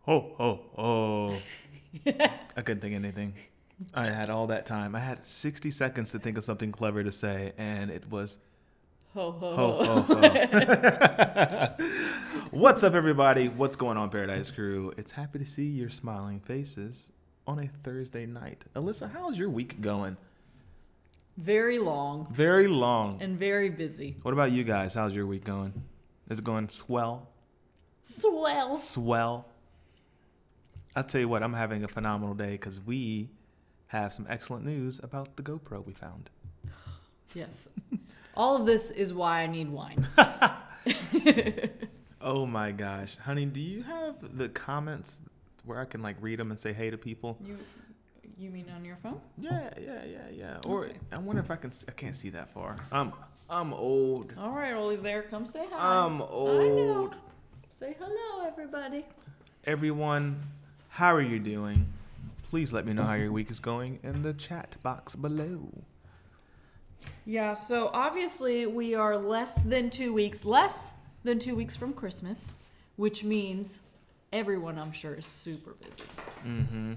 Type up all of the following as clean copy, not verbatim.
Ho, ho, ho. I couldn't think of anything. I had all that time. I had 60 seconds to think of something clever to say, and it was Ho, ho, ho, ho. ho, ho. What's up, everybody? What's going on, Paradise Crew? It's happy to see your smiling faces on a Thursday night. Alyssa, how's your week going? Very long. Very long. And very busy. What about you guys? How's your week going? Is it going swell? Swell. Swell. I'll tell you what, I'm having a phenomenal day because we have some excellent news about the GoPro we found. Yes. All of this is why I need wine. Oh my gosh. Honey, do you have the comments where I can like read them and say hey to people? You mean on your phone? Yeah. Or Okay. I wonder if I can't see that far. I'm old. All right, Oliver, come say hi. I'm I old. know. Say hello, everybody. Everyone, how are you doing? Please let me know how your week is going in the chat box below. Yeah, so obviously we are less than 2 weeks from Christmas, which means everyone, I'm sure, is super busy. Mm-hmm.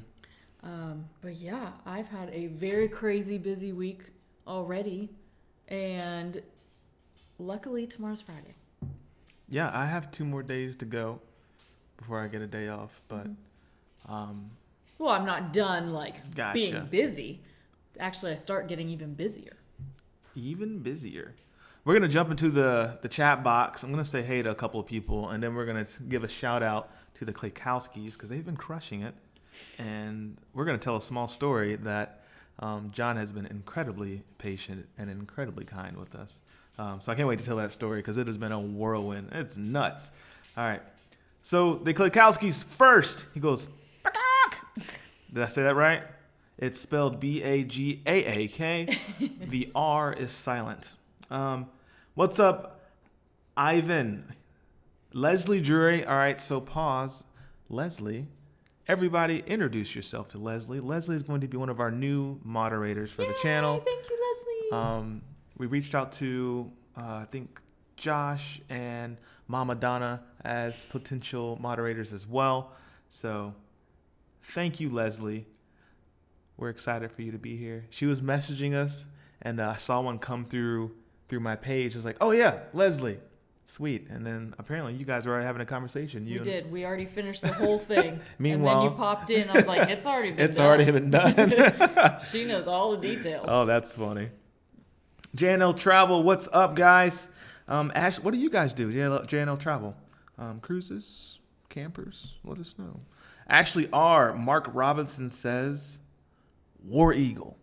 But yeah, I've had a very crazy busy week already, and luckily tomorrow's Friday. Yeah, I have 2 more days to go before I get a day off, but Well, I'm not done Gotcha. being busy. Actually, I start getting even busier. even busier. We're going to jump into the chat box. I'm going to say hey to a couple of people, and then we're going to give a shout out to the Klaykowskis because they've been crushing it. And we're going to tell a small story that John has been incredibly patient and incredibly kind with us. So I can't wait to tell that story because it has been a whirlwind. It's nuts. All right. So the Klaykowskis first. He goes, Bagaak. Did I say that right? It's spelled Bagaak. The R is silent. What's up, Ivan? Leslie Drury. All right, so pause. Leslie. Everybody introduce yourself to Leslie. Leslie is going to be one of our new moderators for the channel. Thank you, Leslie. We reached out to, I think, Josh and Mama Donna as potential moderators as well. So thank you, Leslie. We're excited for you to be here. She was messaging us, and I saw one come through my page. I was like, oh, yeah, Leslie. Sweet. And then apparently you guys were already having a conversation. We did. We already finished the whole thing. Meanwhile, and then you popped in. I was like, it's already been done. already been done. She knows all the details. Oh, that's funny. JNL Travel, what's up, guys? Ash, what do you guys do? JNL Travel. Cruises, campers, let us know. Ashley R. Mark Robinson says, War Eagle.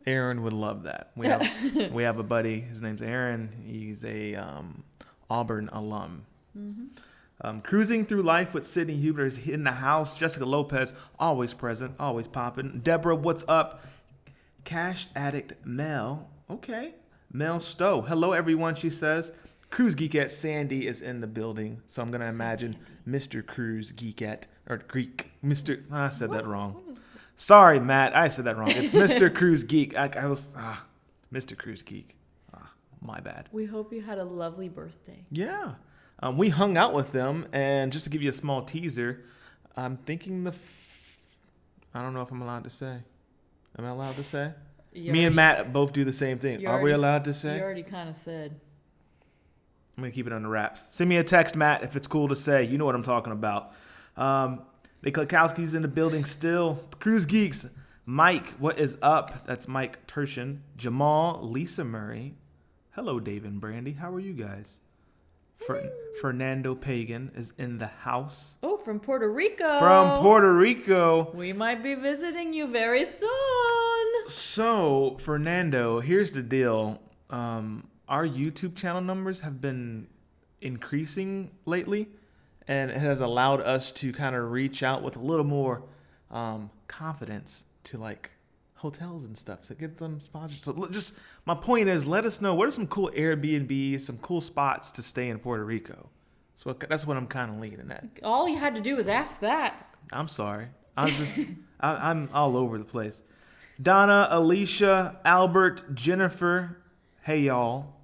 Aaron would love that. We have a buddy. His name's Aaron. He's a Auburn alum. Mm-hmm. Cruising through life with Sydney Huber is in the house. Jessica Lopez, always present, always popping. Deborah, what's up? Cash Addict Mel. Okay. Mel Stowe. Hello, everyone, she says. Cruise Geekette Sandy is in the building. So I'm going to imagine Mr. Cruise Geekette. Or Greek. I said that wrong. Sorry, Matt. I said that wrong. It's Mr. Cruise Geek. I was Mr. Cruise Geek. My bad. We hope you had a lovely birthday. Yeah. We hung out with them, and just to give you a small teaser, I'm thinking I don't know if I'm allowed to say. Am I allowed to say? Me and Matt both do the same thing. Are we allowed to say? You already kind of said. I'm going to keep it under wraps. Send me a text, Matt, if it's cool to say. You know what I'm talking about. The Klaykowski's in the building still. Cruise Geeks. Mike, what is up? That's Mike Tershin. Jamal, Lisa Murray. Hello, Dave and Brandy. How are you guys? Fernando Pagan is in the house. Oh, from Puerto Rico. From Puerto Rico. We might be visiting you very soon. So, Fernando, here's the deal. Our YouTube channel numbers have been increasing lately. And it has allowed us to kind of reach out with a little more confidence to like hotels and stuff to get some sponsors. So just my point is, let us know what are some cool Airbnbs, some cool spots to stay in Puerto Rico. So that's what I'm kind of leaning at. All you had to do was ask that. I'm sorry. I'm all over the place. Donna, Alicia, Albert, Jennifer. Hey y'all.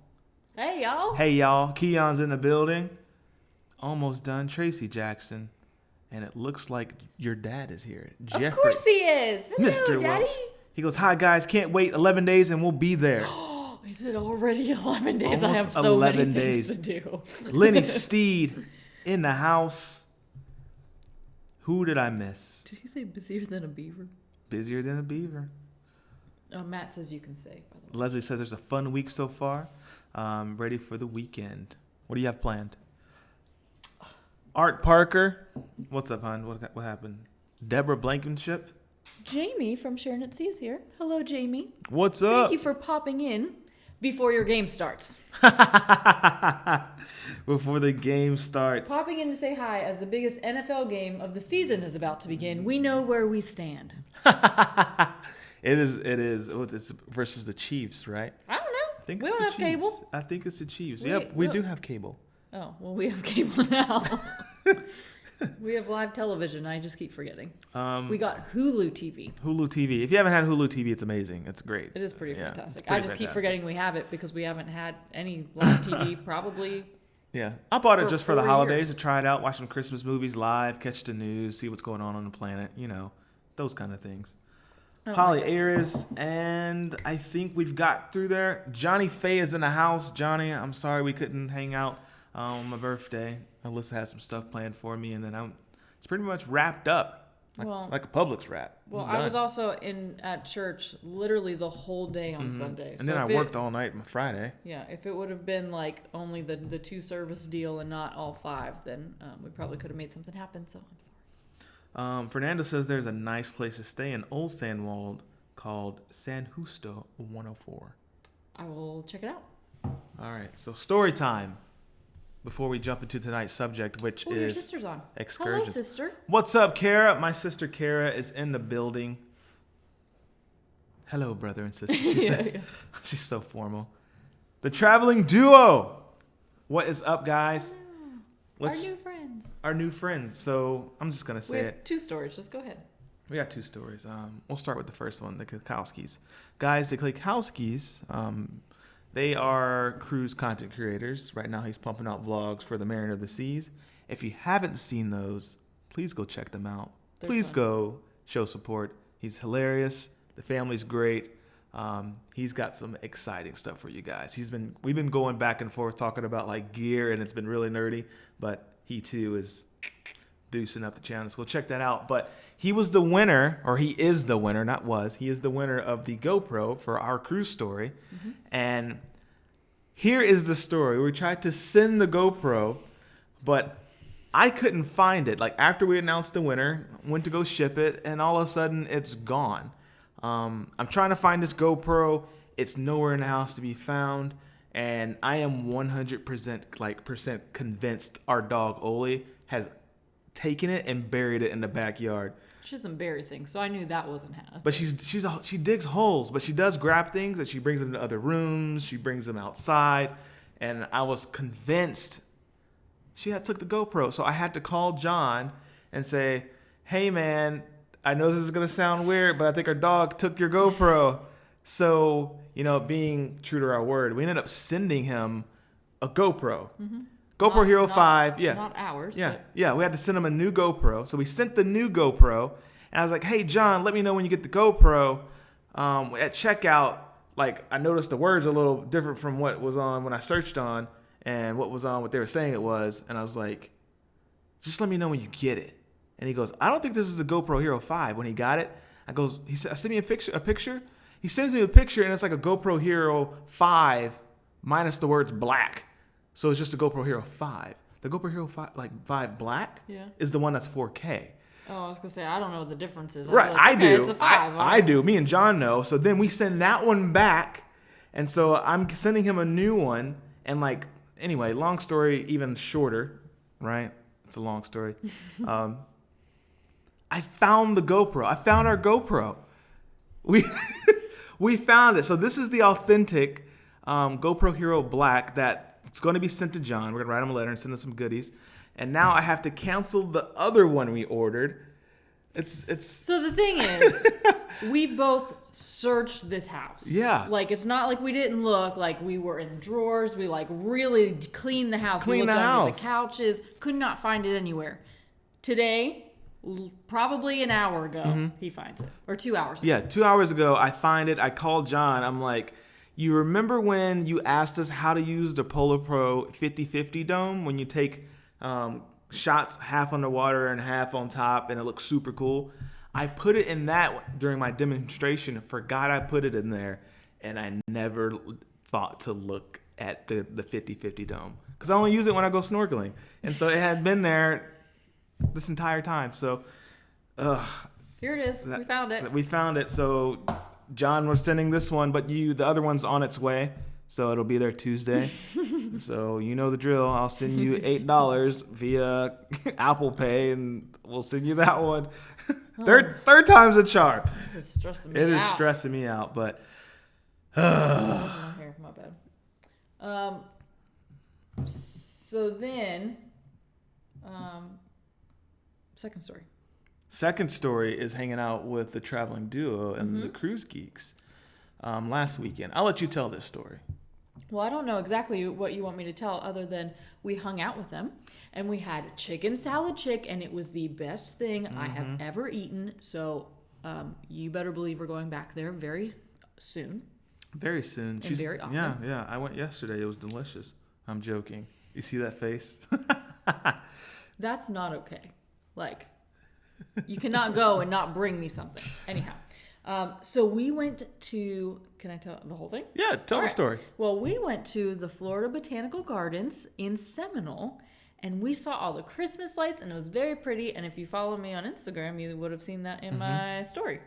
Hey y'all. Hey y'all. Keon's in the building. Almost done. Tracy Jackson. and it looks like your dad is here. Jeffrey. Of course he is. Hello, Mr. Daddy. Welch. He goes, hi, guys. Can't wait 11 days, and we'll be there. Is it already 11 days? Almost I have so 11 many days. things to do. Lenny Steed in the house. Who did I miss? Did he say busier than a beaver? Busier than a beaver. Matt says you can say, by the way. Leslie says there's a fun week so far. Ready for the weekend. What do you have planned? Art Parker. What's up, hon? What happened? Deborah Blankenship. Jamie from Sharon at Sea is here. Hello, Jamie. What's up? Thank you for popping in before your game starts. Before the game starts. Popping in to say hi as the biggest NFL game of the season is about to begin. We know where we stand. It is. It's versus the Chiefs, right? I don't know. I think we it's don't the have Chiefs. cable. I think it's the Chiefs. We do have cable. Oh, well, we have cable now. We have live television. I just keep forgetting. We got Hulu TV. Hulu TV. If you haven't had Hulu TV, it's amazing. It's great. It is pretty fantastic. Pretty I just keep forgetting we have it because we haven't had any live TV probably. Yeah. I bought it just for the 4 holidays years. to try it out, watch some Christmas movies live, catch the news, see what's going on the planet, those kind of things. Oh, Holly Ayres, and I think we've got through there. Johnny Faye is in the house. Johnny, I'm sorry we couldn't hang out on my birthday. Alyssa has some stuff planned for me, and then it's pretty much wrapped up, like a Publix wrap. Well, I was also at church literally the whole day on Sunday. And then I worked all night on Friday. Yeah, if it would have been like only the 2-service deal and not all 5, then we probably could have made something happen, so I'm sorry. Fernando says there's a nice place to stay in Old Sandwald called San Justo 104. I will check it out. All right, so story time before we jump into tonight's subject, which is your sister's on. excursions. Hello, sister. What's up, Kara? My sister Kara is in the building. Hello, brother and sister. She says, she's so formal. The traveling duo. What is up, guys? Our new friends. Our new friends. So I'm just gonna say we have 2 stories. Just go ahead. We got 2 stories. We'll start with the first one, the Klikowskis. Guys, the Klikowskis, they are cruise content creators. Right now, he's pumping out vlogs for the Mariner of the Seas. If you haven't seen those, please go check them out. Please go show support. He's hilarious. The family's great. He's got some exciting stuff for you guys. We've been going back and forth talking about like gear, and it's been really nerdy. But he too is boosting up the channel. So go check that out. But he was the winner, or he is the winner, not was. He is the winner of the GoPro for our cruise story. Mm-hmm. And here is the story. We tried to send the GoPro, but I couldn't find it. Like after we announced the winner, went to go ship it, and all of a sudden it's gone. I'm trying to find this GoPro. It's nowhere in the house to be found. And I am 100% convinced our dog Oli has taken it and buried it in the backyard. She doesn't bury things, so I knew that wasn't happening. But she digs holes, but she does grab things and she brings them to other rooms. She brings them outside, and I was convinced she had took the GoPro. So I had to call John and say, "Hey man, I know this is gonna sound weird, but I think our dog took your GoPro." So being true to our word, we ended up sending him a GoPro. Mm-hmm. GoPro Hero 5, yeah. Not ours. Yeah, but... yeah. We had to send him a new GoPro. So we sent the new GoPro, and I was like, "Hey, John, let me know when you get the GoPro." At checkout, I noticed the words are a little different from what was on when I searched on, and what was on what they were saying it was. And I was like, "Just let me know when you get it." And he goes, "I don't think this is a GoPro Hero 5." When he got it, he said, "Send me a picture." He sends me a picture, and it's like a GoPro Hero 5 minus the words black. So it's just a GoPro Hero 5. The GoPro Hero 5 black is the one that's 4K. Oh, I was going to say, I don't know what the difference is. Right, I do. It's a 5. I do. Me and John know. So then we send that one back. And so I'm sending him a new one. And anyway, long story, even shorter, right? It's a long story. I found the GoPro. I found our GoPro. We found it. So this is the authentic GoPro Hero Black that it's going to be sent to John. We're going to write him a letter and send him some goodies. And now I have to cancel the other one we ordered. It's. So the thing is, we both searched this house. Yeah. It's not like we didn't look. We were in drawers. We really cleaned the house. Cleaned we looked the under house. the couches. Could not find it anywhere. Today, probably an hour ago, he finds it. Or 2 hours ago. Yeah, 2 hours ago, I find it. I called John. I'm like, you remember when you asked us how to use the Polar Pro 50/50 dome when you take shots half underwater and half on top and it looks super cool? I put it in that during my demonstration. Forgot I put it in there, and I never thought to look at the 50/50 dome because I only use it when I go snorkeling. And so it had been there this entire time. So here it is. We found it. We found it. So John, we're sending this one, but the other one's on its way. So it'll be there Tuesday. So you know the drill. I'll send you $8 via Apple Pay, and we'll send you that one. Third time's a charm. This is stressing me It out. is stressing me out, but Here, my bad. So then, second story. second story is hanging out with the traveling duo and the cruise geeks last weekend. I'll let you tell this story. Well, I don't know exactly what you want me to tell other than we hung out with them and we had a chicken salad chick and it was the best thing I have ever eaten. So you better believe we're going back there very soon. Very soon. And very often. Yeah. I went yesterday. It was delicious. I'm joking. You see that face? That's not okay. Like, you cannot go and not bring me something. Anyhow. So we went to, can I tell the whole thing? Yeah, tell the story. Well, we went to the Florida Botanical Gardens in Seminole, and we saw all the Christmas lights, and it was very pretty. And if you follow me on Instagram, you would have seen that in my story.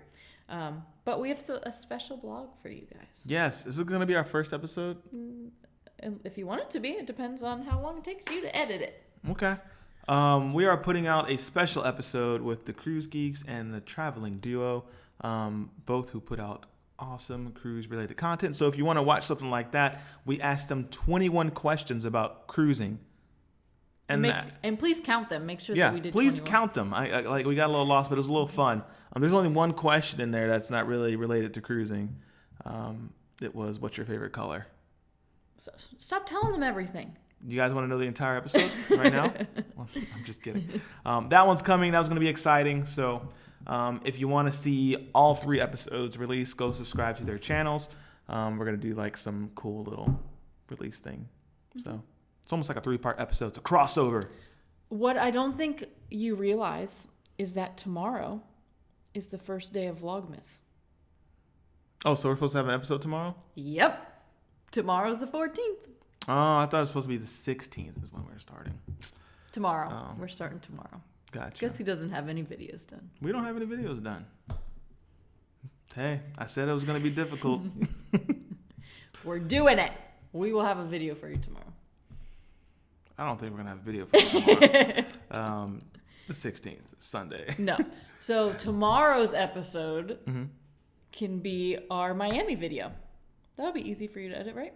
But we have a special blog for you guys. Yes. Is it going to be our first episode? And if you want it to be, it depends on how long it takes you to edit it. Okay. We are putting out a special episode with the Cruise Geeks and the Traveling Duo, both who put out awesome cruise-related content. So if you want to watch something like that, we asked them 21 questions about cruising. And please count them. Make sure that we did 21. Count them. I we got a little lost, but it was a little fun. There's only one question in there that's not really related to cruising. It was, what's your favorite color? So, stop telling them everything. You guys want to know the entire episode right now? Well, I'm just kidding. That one's coming. That was going to be exciting. So if you want to see all 3 episodes released, go subscribe to their channels. We're going to do like some cool little release thing. So it's almost like a 3-part episode. It's a crossover. What I don't think you realize is that tomorrow is the first day of Vlogmas. Oh, so we're supposed to have an episode tomorrow? Yep. Tomorrow's the 14th. Oh, I thought it was supposed to be the 16th is when we're starting. Tomorrow. Oh. We're starting tomorrow. Gotcha. Guess he doesn't have any videos done. We don't have any videos done. Hey, I said it was going to be difficult. We're doing it. We will have a video for you tomorrow. I don't think we're going to have a video for you tomorrow. The 16th, Sunday. No. So tomorrow's episode can be our Miami video. That'll be easy for you to edit, right?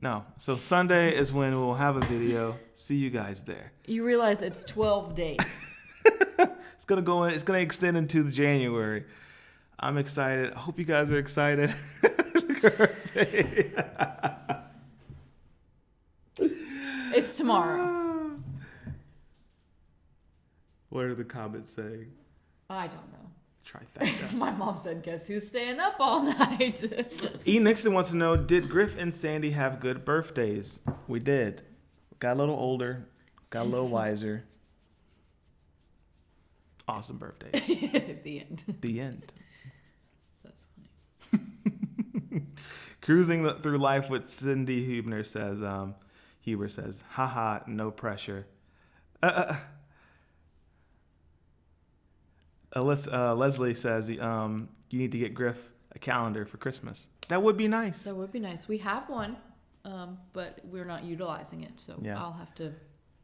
No. So Sunday is when we'll have a video. See you guys there. You realize it's 12 days. It's going to go in. It's going to extend into the January. I'm excited. I hope you guys are excited. It's tomorrow. What are the comments saying? I don't know. Trifecta. My mom said, guess who's staying up all night? E. Nixon wants to know, did Griff and Sandy have good birthdays? We did. Got a little older. Got a little wiser. Awesome birthdays. The end. The end. That's funny. Cruising through life with Cindy Huber says, haha, no pressure. Alyssa, Leslie says, you need to get Griff a calendar for Christmas. That would be nice. That would be nice. We have one, but we're not utilizing it, so Yeah. I'll have to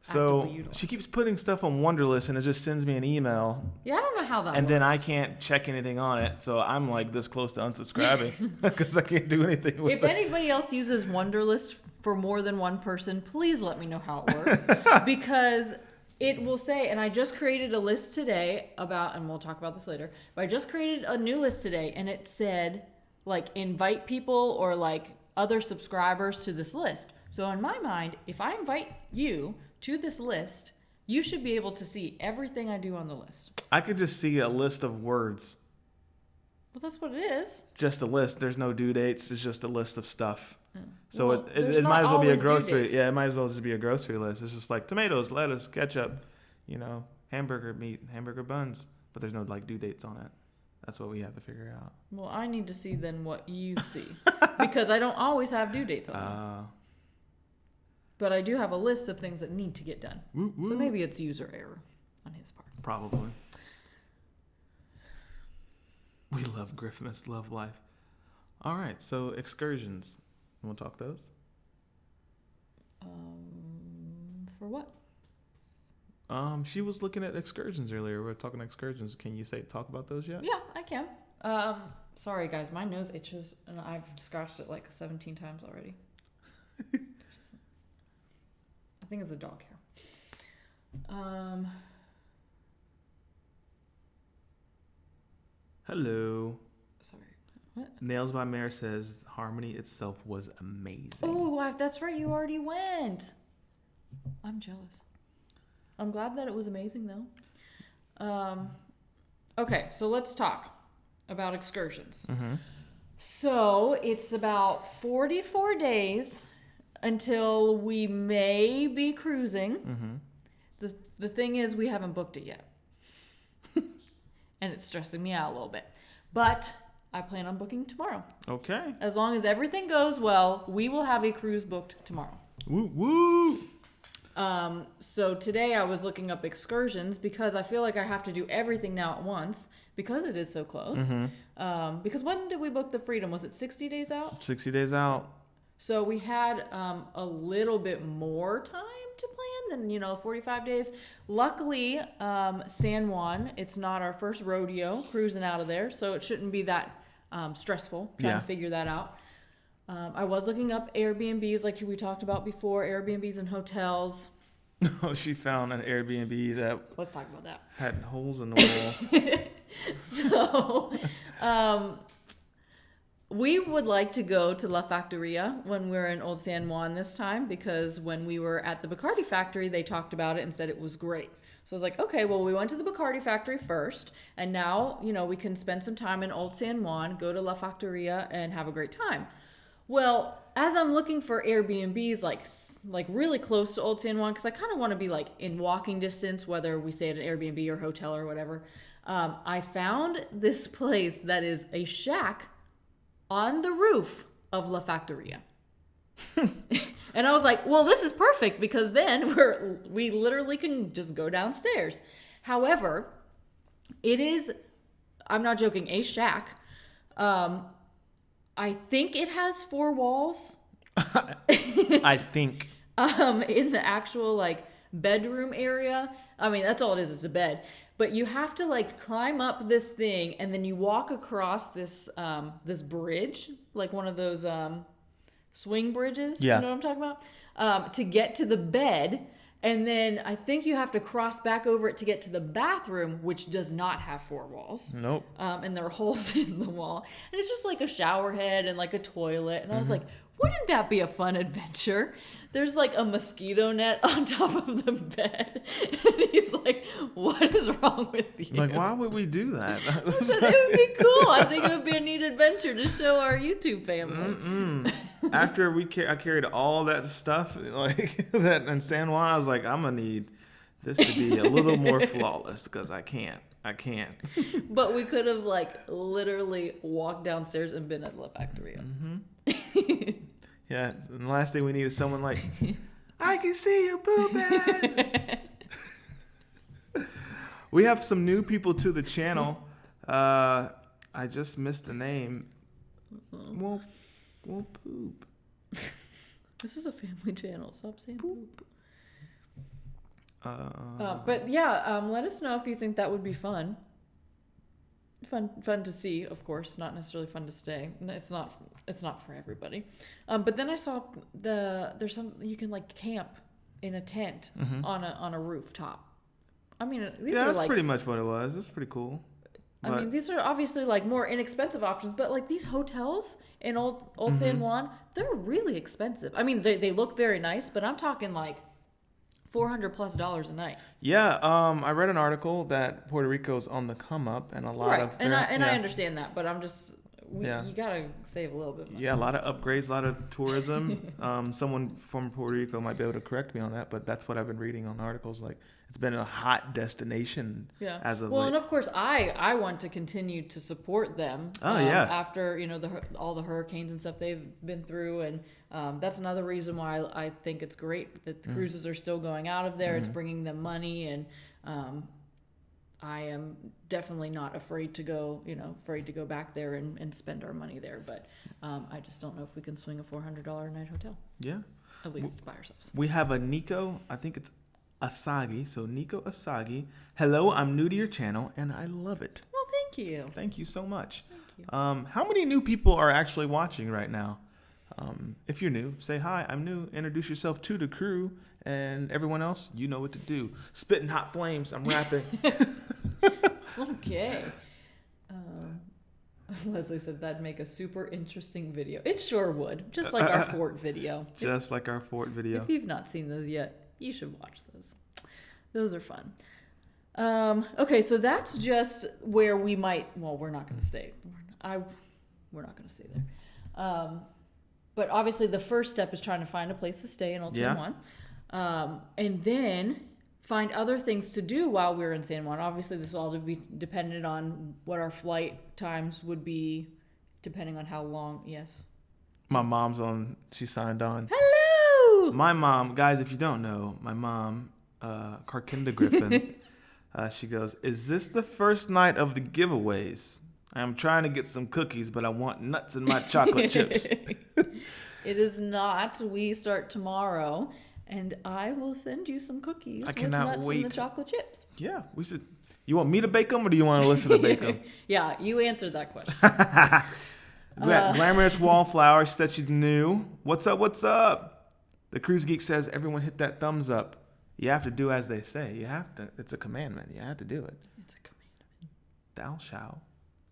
So actively utilize she keeps putting stuff on Wunderlist, and it just sends me an email. Yeah, I don't know how that And works. then I can't check anything on it, so I'm like this close to unsubscribing because I can't do anything with If it. anybody else uses Wunderlist for more than one person, please let me know how it works. Because it will say, and I just created a list today about, and we'll talk about this later, but I just created a new list today, and it said, like, invite people or, like, other subscribers to this list. So in my mind, if I invite you to this list, You should be able to see everything I do on the list. I could just see a list of words. Well, that's what it is. Just a list. There's no due dates. It's just a list of stuff. So Well, it might as well be a always due grocery. dates. Yeah, it might as well just be a grocery list. It's just like tomatoes, lettuce, ketchup, hamburger meat, hamburger buns. But there's no like due dates on it. That's what we have to figure out. Well, I need to see then what you see. Because I don't always have due dates on them. But I do have a list of things that need to get done. Woo, woo. So maybe it's user error on his part. Probably. We love Griffmas, love life. All right, so excursions. You want to talk those? For what? She was looking at excursions earlier. We were talking excursions. Can you talk about those yet? Yeah, I can. Sorry guys, my nose itches and I've scratched it like 17 times already. I think it's a dog hair. Hello. Sorry. What? Nails by Mare says Harmony itself was amazing. Oh, that's right. You already went. I'm jealous. I'm glad that it was amazing though. Okay, so let's talk about excursions. Mm-hmm. So it's about 44 days until we may be cruising. Mm-hmm. The thing is, we haven't booked it yet. And it's stressing me out a little bit. But I plan on booking tomorrow. Okay. As long as everything goes well, we will have a cruise booked tomorrow. Woo woo. So today I was looking up excursions because I feel like I have to do everything now at once because it is so close. Mm-hmm. Because when did we book the Freedom? Was it 60 days out? 60 days out. So we had a little bit more time to plan than 45 days. Luckily, San Juan, it's not our first rodeo cruising out of there, so it shouldn't be that stressful trying to figure that out. I was looking up Airbnbs like we talked about before, Airbnbs and hotels. Oh, she found an Airbnb that Let's talk about that. had holes in the wall. So, we would like to go to La Factoria when we're in Old San Juan this time because when we were at the Bacardi factory, they talked about it and said it was great. So I was like, okay, well, we went to the Bacardi factory first, and now, we can spend some time in Old San Juan, go to La Factoria, and have a great time. Well, as I'm looking for Airbnbs, like really close to Old San Juan, because I kind of want to be like in walking distance, whether we stay at an Airbnb or hotel or whatever, I found this place that is a shack on the roof of La Factoria. And I was like, well, this is perfect because then we literally can just go downstairs. However, it is, I'm not joking, a shack. I think it has 4 walls. I think. In the actual bedroom area. I mean, that's all it is. It's a bed. But you have to climb up this thing and then you walk across this this bridge, like one of those swing bridges. Yeah. You know what I'm talking about? To get to the bed. And then I think you have to cross back over it to get to the bathroom, which does not have 4 walls. Nope. And there are holes in the wall. And it's just like a shower head and like a toilet. And I was like, wouldn't that be a fun adventure? There's a mosquito net on top of the bed. And he's like, what is wrong with you? Why would we do that? I said, it would be cool. I think it would be a neat adventure to show our YouTube family. After I carried all that stuff that in San Juan, I was like, I'm going to need this to be a little more flawless because I can't. But we could have literally walked downstairs and been at La Factoria. Yeah, and the last thing we need is someone I can see you, boo-bag. We have some new people to the channel. I just missed the name. Won't poop. This is a family channel. Stop saying poop. But But yeah, let us know if you think that would be fun. Fun to see, of course, not necessarily fun to stay. It's not for everybody. But then I saw there's some you can camp in a tent on a rooftop. I mean, that's pretty much what it was. It's pretty cool. I mean, these are obviously more inexpensive options, but these hotels in Old San Juan, they're really expensive. I mean, they look very nice, but I'm talking $400+ a night. Yeah, I read an article that Puerto Rico's on the come up, and a lot of I understand that, but I'm just you gotta save a little bit. Yeah, a lot of upgrades, a lot of tourism. Someone from Puerto Rico might be able to correct me on that, but that's what I've been reading on articles. Like, it's been a hot destination. Yeah. As of well, late. and of course, I want to continue to support them. Oh yeah. After all the hurricanes and stuff they've been through, and that's another reason why I think it's great that the cruises are still going out of there. It's bringing them money, and I am definitely not afraid to go back there and spend our money there. But I just don't know if we can swing a $400 a night hotel. Yeah. At least by ourselves. We have a Nico, I think it's Asagi. So Nico Asagi. Hello, I'm new to your channel and I love it. Well, thank you. Thank you so much. Thank you. How many new people are actually watching right now? If you're new, say hi, I'm new. Introduce yourself to the crew, and everyone else, you know what to do. Spitting hot flames. I'm rapping. Okay. Leslie said that'd make a super interesting video. It sure would. Just like our fort video. Just like our fort video. If you've not seen those yet, you should watch those. Those are fun. Okay, so that's just where we might. Well, we're not going to stay. We're not going to stay there. But obviously, the first step is trying to find a place to stay in Old San Juan, and then find other things to do while we're in San Juan. Obviously, this will all be dependent on what our flight times would be, depending on how long. Yes. My mom's on. She signed on. Hello. My mom, guys, if you don't know, my mom, Carkinda Griffin, she goes, "Is this the first night of the giveaways? I'm trying to get some cookies, but I want nuts in my chocolate chips." It is not. We start tomorrow, and I will send you some cookies with nuts and the chocolate chips. Yeah, we should. You want me to bake them, or do you want Alyssa to bake them? Yeah, you answered that question. Glamorous Wallflower. She said she's new. What's up? What's up? The Cruise Geek says everyone hit that thumbs up. You have to do as they say. You have to. It's a commandment. You have to do it. It's a commandment. Thou shalt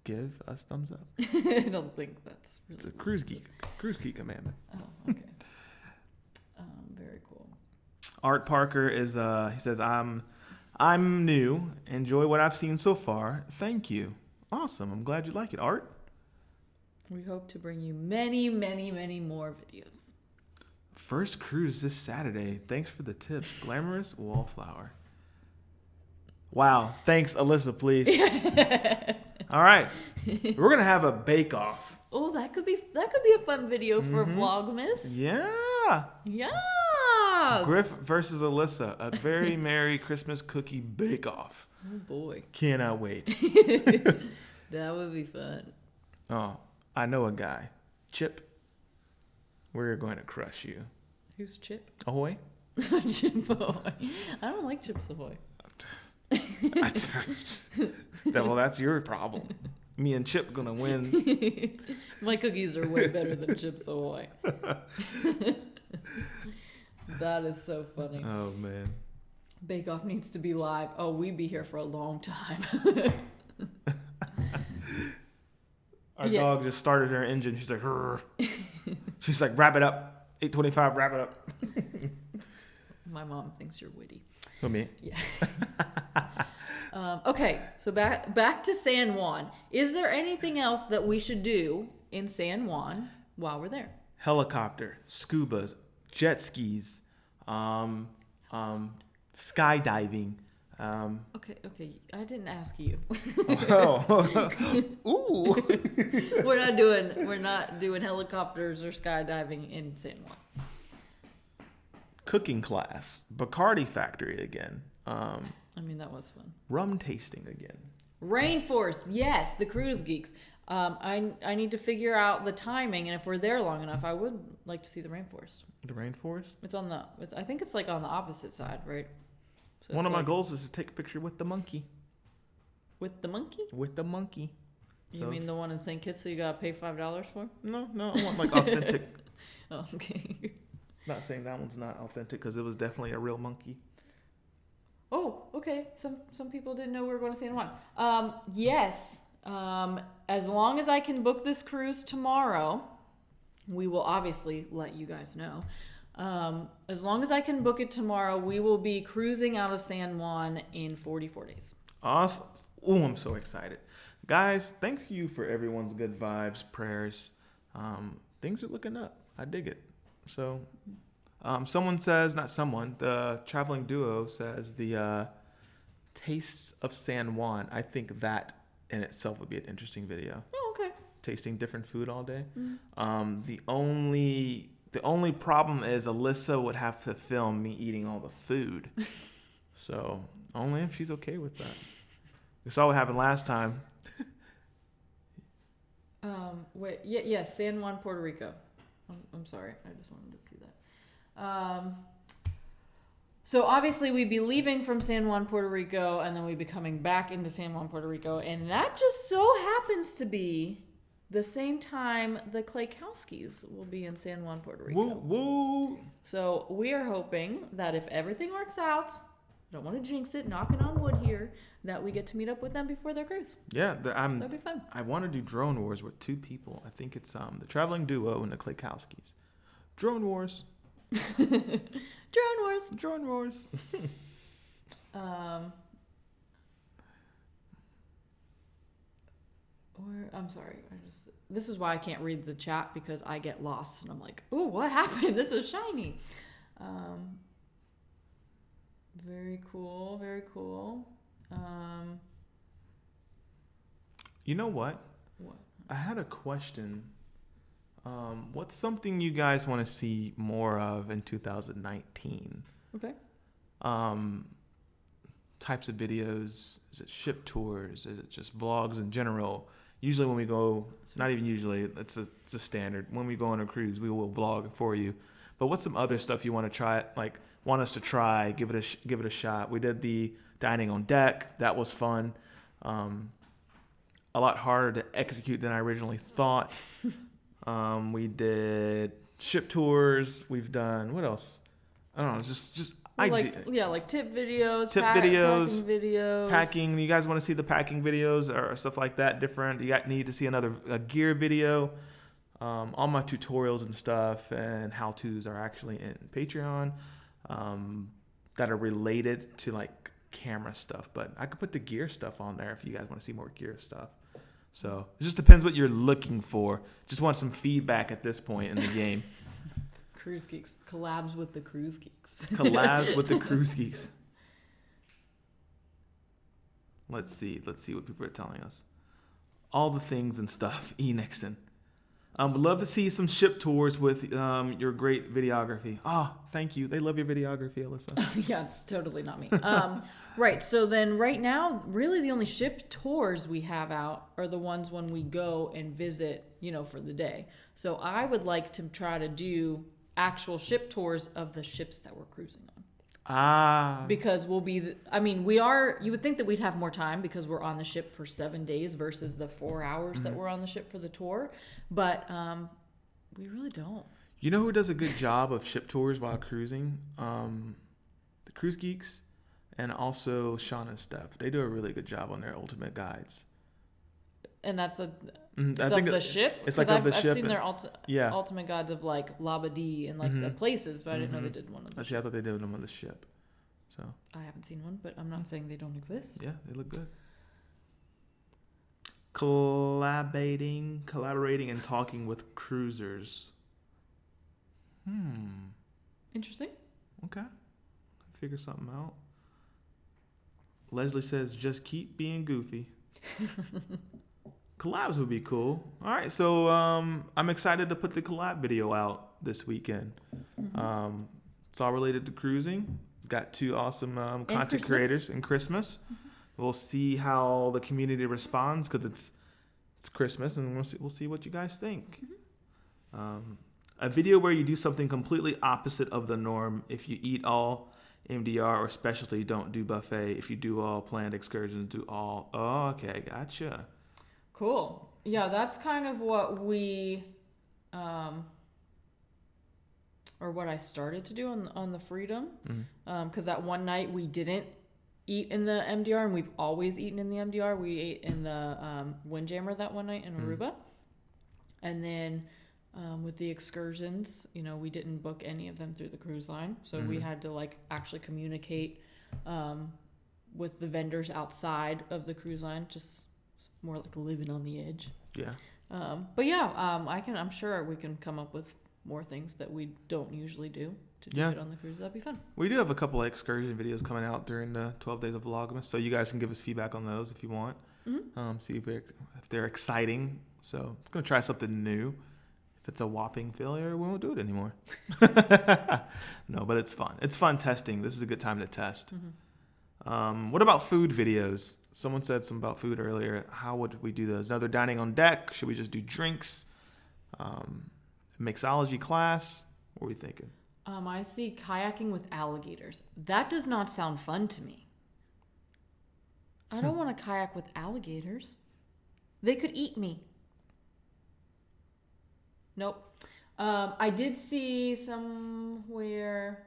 give us thumbs up. I don't think that's really. It's a Cruise Geek commandment. Oh, okay. Very cool. Art Parker is he says I'm new. Enjoy what I've seen so far. Thank you. Awesome. I'm glad you like it, Art. We hope to bring you many, many, many more videos. First cruise this Saturday. Thanks for the tips. Glamorous Wallflower. Wow. Thanks, Alyssa, please. All right. We're going to have a bake-off. Oh, that could be a fun video for Vlogmas. Yeah. Yes. Griff versus Alyssa. A very merry Christmas cookie bake-off. Oh, boy. Cannot wait. That would be fun. Oh, I know a guy. Chip. We're going to crush you. Who's Chip? Ahoy? Chip Ahoy. I don't like Chips Ahoy. Well, that's your problem. Me and Chip gonna win. My cookies are way better than Chips Ahoy. That is so funny. Oh man. Bake Off needs to be live. Oh, we'd be here for a long time. Our dog just started her engine. She's like, "Rrr." She's like, wrap it up. 8:25, wrap it up. My mom thinks you're witty. Who, me? Yeah. Okay, so back to San Juan. Is there anything else that we should do in San Juan while we're there? Helicopter, scubas, jet skis, skydiving. Okay. I didn't ask you. Ooh. We're not doing helicopters or skydiving in San Juan. Cooking class, Bacardi factory again. I mean, that was fun. Rum tasting again. Rainforest, yes, the Cruise Geeks. I need to figure out the timing, and if we're there long enough, I would like to see the rainforest. The rainforest? I think it's like on the opposite side, right? So one of my goals is to take a picture with the monkey. With the monkey? With the monkey. You mean the one in St. Kitts that you gotta pay $5 for? No, I want like authentic. Oh, okay. Not saying that one's not authentic because it was definitely a real monkey. Oh, okay. Some people didn't know we were going to San Juan. Yes. As long as I can book this cruise tomorrow, we will obviously let you guys know. As long as I can book it tomorrow, we will be cruising out of San Juan in 44 days. Awesome. Oh, I'm so excited. Guys, thank you for everyone's good vibes, prayers. Things are looking up. I dig it. So, someone says, not someone, the traveling duo says the tastes of San Juan. I think that in itself would be an interesting video. Oh, okay. Tasting different food all day. The only problem is Alyssa would have to film me eating all the food. So only if she's okay with that. We saw what happened last time. San Juan, Puerto Rico. I'm sorry, I just wanted to see that. So obviously we'd be leaving from San Juan, Puerto Rico, and then we'd be coming back into San Juan, Puerto Rico, and that just so happens to be the same time the Klaykowskis will be in San Juan, Puerto Rico. Woo, woo. So we are hoping that if everything works out, I don't want to jinx it, knocking on wood here, that we get to meet up with them before their cruise. Yeah, that'd be fun. I want to do drone wars with 2 people. I think it's the traveling duo and the Klaykowskis. Drone wars. Drone wars. Drone wars. I'm sorry. This is why I can't read the chat, because I get lost and I'm like, "Ooh, what happened? This is shiny." Very cool. Very cool. You know what? What? I had a question. What's something you guys want to see more of in 2019? Okay. Types of videos. Is it ship tours? Is it just vlogs in general? Usually when we go, not even usually, it's a standard. When we go on a cruise, we will vlog for you. But what's some other stuff you want to try? Like, want us to try? Give it a shot. We did the dining on deck. That was fun. A lot harder to execute than I originally thought. We did ship tours. We've done, what else? I don't know. Just like tip videos, packing videos. Packing. You guys want to see the packing videos or stuff like that? Different. You need to see another gear video. All my tutorials and stuff and how-tos are actually in Patreon that are related to like camera stuff. But I could put the gear stuff on there if you guys want to see more gear stuff. So it just depends what you're looking for. Just want some feedback at this point in the game. Cruise Geeks. Collabs with the Cruise Geeks. Collabs with the Cruise Geeks. Let's see what people are telling us. All the things and stuff. E. Nixon. Would love to see some ship tours with your great videography. Thank you. They love your videography, Alyssa. Yeah, it's totally not me. Right. So then right now, really the only ship tours we have out are the ones when we go and visit, for the day. So I would like to try to do actual ship tours of the ships that we're cruising on. Because we'll be, you would think that we'd have more time because we're on the ship for 7 days versus the 4 hours that we're on the ship for the tour. But we really don't. You know who does a good job of ship tours while cruising? The Cruise Geeks and also Sean and Steph. They do a really good job on their ultimate guides. And that's the ship? It's like of the ship. I've seen their ultimate guides of like Labadee and like the places, but I didn't know they did one of them. Actually, I thought they did them on the ship. So I haven't seen one, but I'm not saying they don't exist. Yeah, they look good. Collaborating and talking with cruisers. Interesting. Okay. Figure something out. Leslie says, just keep being goofy. Collabs would be cool. All right, so I'm excited to put the collab video out this weekend. It's all related to cruising. Got 2 awesome content creators in Christmas. We'll see how the community responds because it's Christmas, and we'll see what you guys think. A video where you do something completely opposite of the norm. If you eat all MDR or specialty, don't do buffet. If you do all planned excursions, do all. Oh, okay, gotcha. Cool. Yeah, that's kind of what we, or what I started to do on the Freedom. Because that one night we didn't eat in the MDR, and we've always eaten in the MDR. We ate in the Windjammer that one night in Aruba. And then With the excursions, we didn't book any of them through the cruise line. So we had to like actually communicate with the vendors outside of the cruise line, just more like living on the edge. Yeah. But yeah, I'm sure we can come up with more things that we don't usually do to do it on the cruise. That'd be fun. We do have a couple of excursion videos coming out during the 12 days of Vlogmas, so you guys can give us feedback on those if you want. See if they're exciting. So it's going to try something new. If it's a whopping failure, we won't do it anymore. No, but it's fun. It's fun testing. This is a good time to test. What about food videos? Someone said something about food earlier. How would we do those? Another dining on deck? Should we just do drinks? Mixology class? What are we thinking? I see kayaking with alligators. That does not sound fun to me. I don't want to kayak with alligators. They could eat me. Nope. I did see somewhere.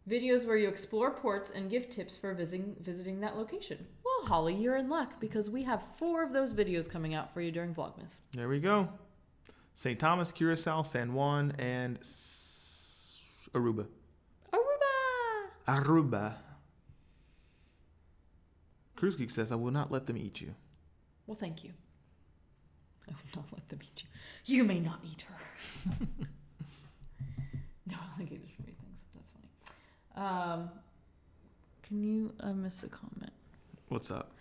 Videos where you explore ports and give tips for visiting that location. Well, Holly, you're in luck because we have 4 of those videos coming out for you during Vlogmas. There we go. St. Thomas, Curacao, San Juan, and Aruba. Aruba. Cruise Geek says, I will not let them eat you. Well, thank you. I will not let them eat you. You may not eat her. No, alligators are great things. That's funny. Can you... I missed a comment. What's up?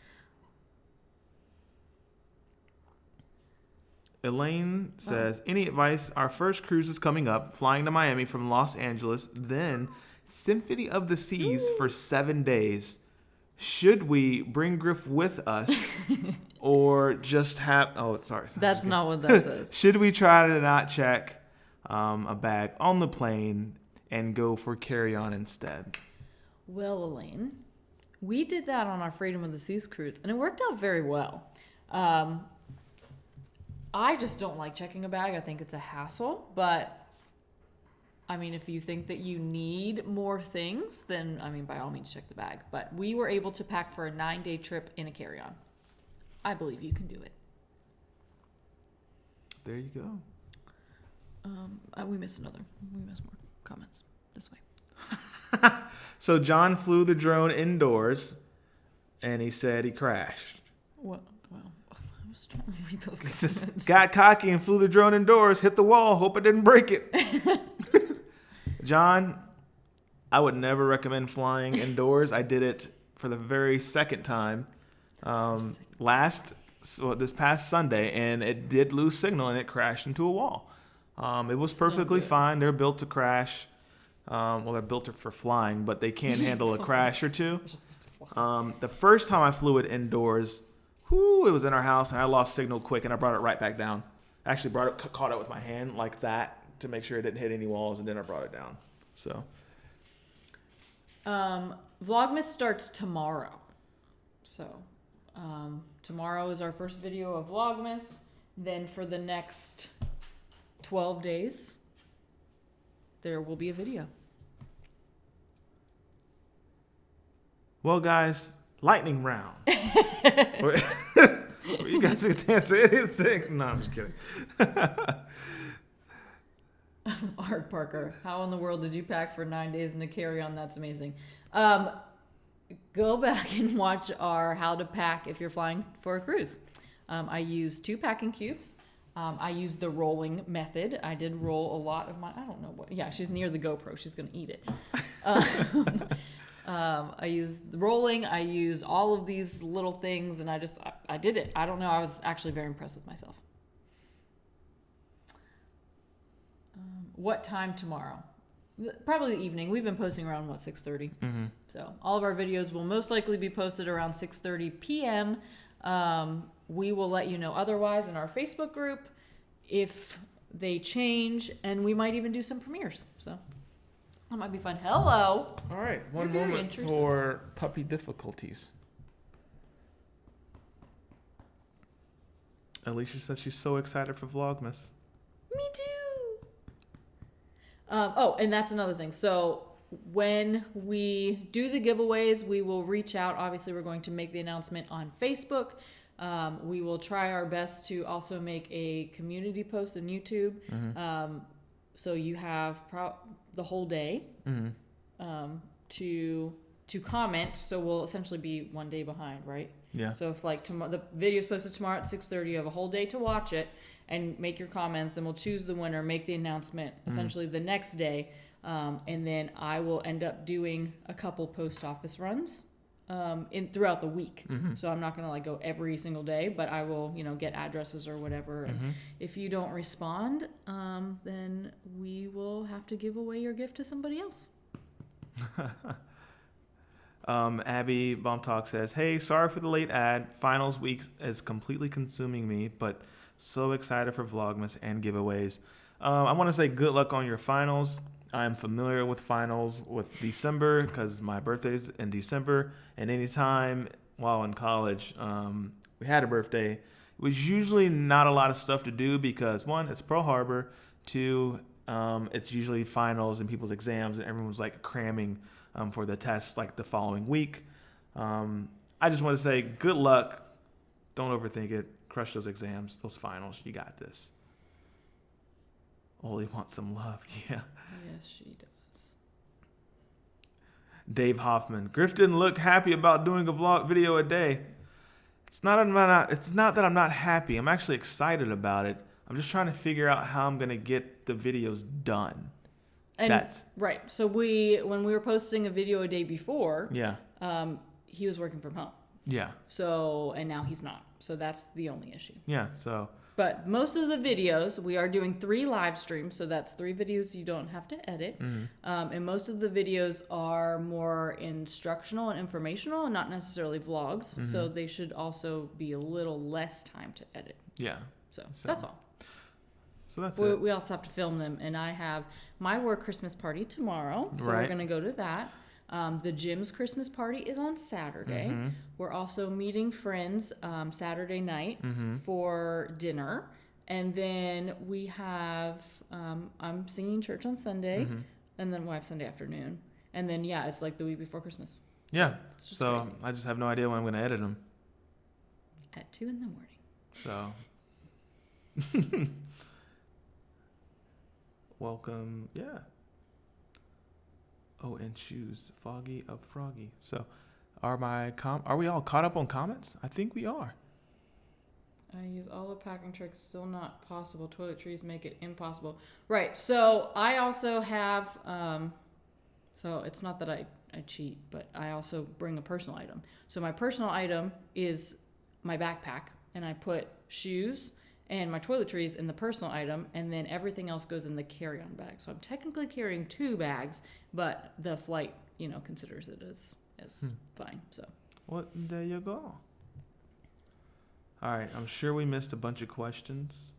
Elaine says, any advice? Our first cruise is coming up, flying to Miami from Los Angeles, then Symphony of the Seas for 7 days. Should we bring Griff with us or just have... Oh, sorry. That's not what that says. Should we try to not check a bag on the plane and go for carry-on instead? Well, Elaine, we did that on our Freedom of the Seas cruise, and it worked out very well. I just don't like checking a bag. I think it's a hassle, but I mean, if you think that you need more things, then I mean, by all means, check the bag. But we were able to pack for a 9-day trip in a carry-on. I believe you can do it. There you go. We missed more comments this way. So John flew the drone indoors, and he said he crashed. What? Well, I was trying to read those He says, comments. got cocky and flew the drone indoors, hit the wall, hope I didn't break it. John, I would never recommend flying indoors. I did it for the very second time this past Sunday, and it did lose signal, and it crashed into a wall. It was perfectly fine. They're built to crash. They're built for flying, but they can handle a crash or two. The first time I flew it indoors, it was in our house, and I lost signal quick, and I brought it right back down. I actually caught it with my hand like that to make sure it didn't hit any walls, and then I brought it down. So, Vlogmas starts tomorrow. So, tomorrow is our first video of Vlogmas. Then for the next 12 days, there will be a video. Well, guys, lightning round. You guys can answer anything. No, I'm just kidding. Art Parker, how in the world did you pack for 9 days in a carry-on? That's amazing. Go back and watch our how to pack if you're flying for a cruise. I used 2 packing cubes. I used the rolling method. I did roll a lot of my, I don't know what, yeah, she's near the GoPro. She's going to eat it. I used the rolling. I used all of these little things, and I did it. I don't know. I was actually very impressed with myself. What time tomorrow? Probably the evening. We've been posting around, 6:30? Mm-hmm. So all of our videos will most likely be posted around 6:30 p.m. We will let you know otherwise in our Facebook group if they change, and we might even do some premieres. So that might be fun. Hello. All right. One You're very moment intrusive. for puppy difficulties. Alicia says she's so excited for Vlogmas. Me too. And that's another thing. So when we do the giveaways, we will reach out. Obviously, we're going to make the announcement on Facebook. We will try our best to also make a community post on YouTube. So you have the whole day to comment. So we'll essentially be one day behind, right? Yeah. So if like tomorrow, the video is posted tomorrow at 6:30, you have a whole day to watch it and make your comments. Then we'll choose the winner, make the announcement essentially the next day. And then I will end up doing a couple post office runs throughout the week. So I'm not going to like go every single day, but I will, get addresses or whatever. And if you don't respond, then we will have to give away your gift to somebody else. Abby Baumtalk says, hey, sorry for the late ad. Finals week is completely consuming me, but so excited for Vlogmas and giveaways. I want to say good luck on your finals. I'm familiar with finals with December because my birthday's in December, and anytime while in college, we had a birthday. It was usually not a lot of stuff to do because, one, it's Pearl Harbor. Two, it's usually finals and people's exams, and everyone's like cramming for the tests like the following week. I just want to say good luck. Don't overthink it. Crush those exams, those finals. You got this. Oli wants some love. Yeah. Yes, she does. Dave Hoffman. Griff didn't look happy about doing a vlog video a day. It's not that I'm not happy. I'm actually excited about it. I'm just trying to figure out how I'm going to get the videos done. And right. So when we were posting a video a day before, he was working from home. Yeah. So, and now he's not. So that's the only issue. Yeah. So. But most of the videos, we are doing 3 live streams. So that's 3 videos you don't have to edit. And most of the videos are more instructional and informational and not necessarily vlogs. So they should also be a little less time to edit. Yeah. So that's all. So that's it. We also have to film them. And I have my work Christmas party tomorrow. So we're going to go to that. The gym's Christmas party is on Saturday. We're also meeting friends Saturday night for dinner. And then we have, I'm singing church on Sunday. And then we'll have Sunday afternoon. And then, it's like the week before Christmas. Yeah. So crazy. I just have no idea when I'm going to edit them. At 2 a.m. So. Welcome. Yeah. Oh, and shoes. Foggy of Froggy. So, are we all caught up on comments? I think we are. I use all the packing tricks. Still not possible. Toiletries make it impossible. Right. So, I also have... so, it's not that I cheat, but I also bring a personal item. So, my personal item is my backpack. And I put shoes and my toiletries in the personal item, and then everything else goes in the carry-on bag. So I'm technically carrying 2 bags, but the flight, considers it as fine. So. Well, there you go. All right, I'm sure we missed a bunch of questions.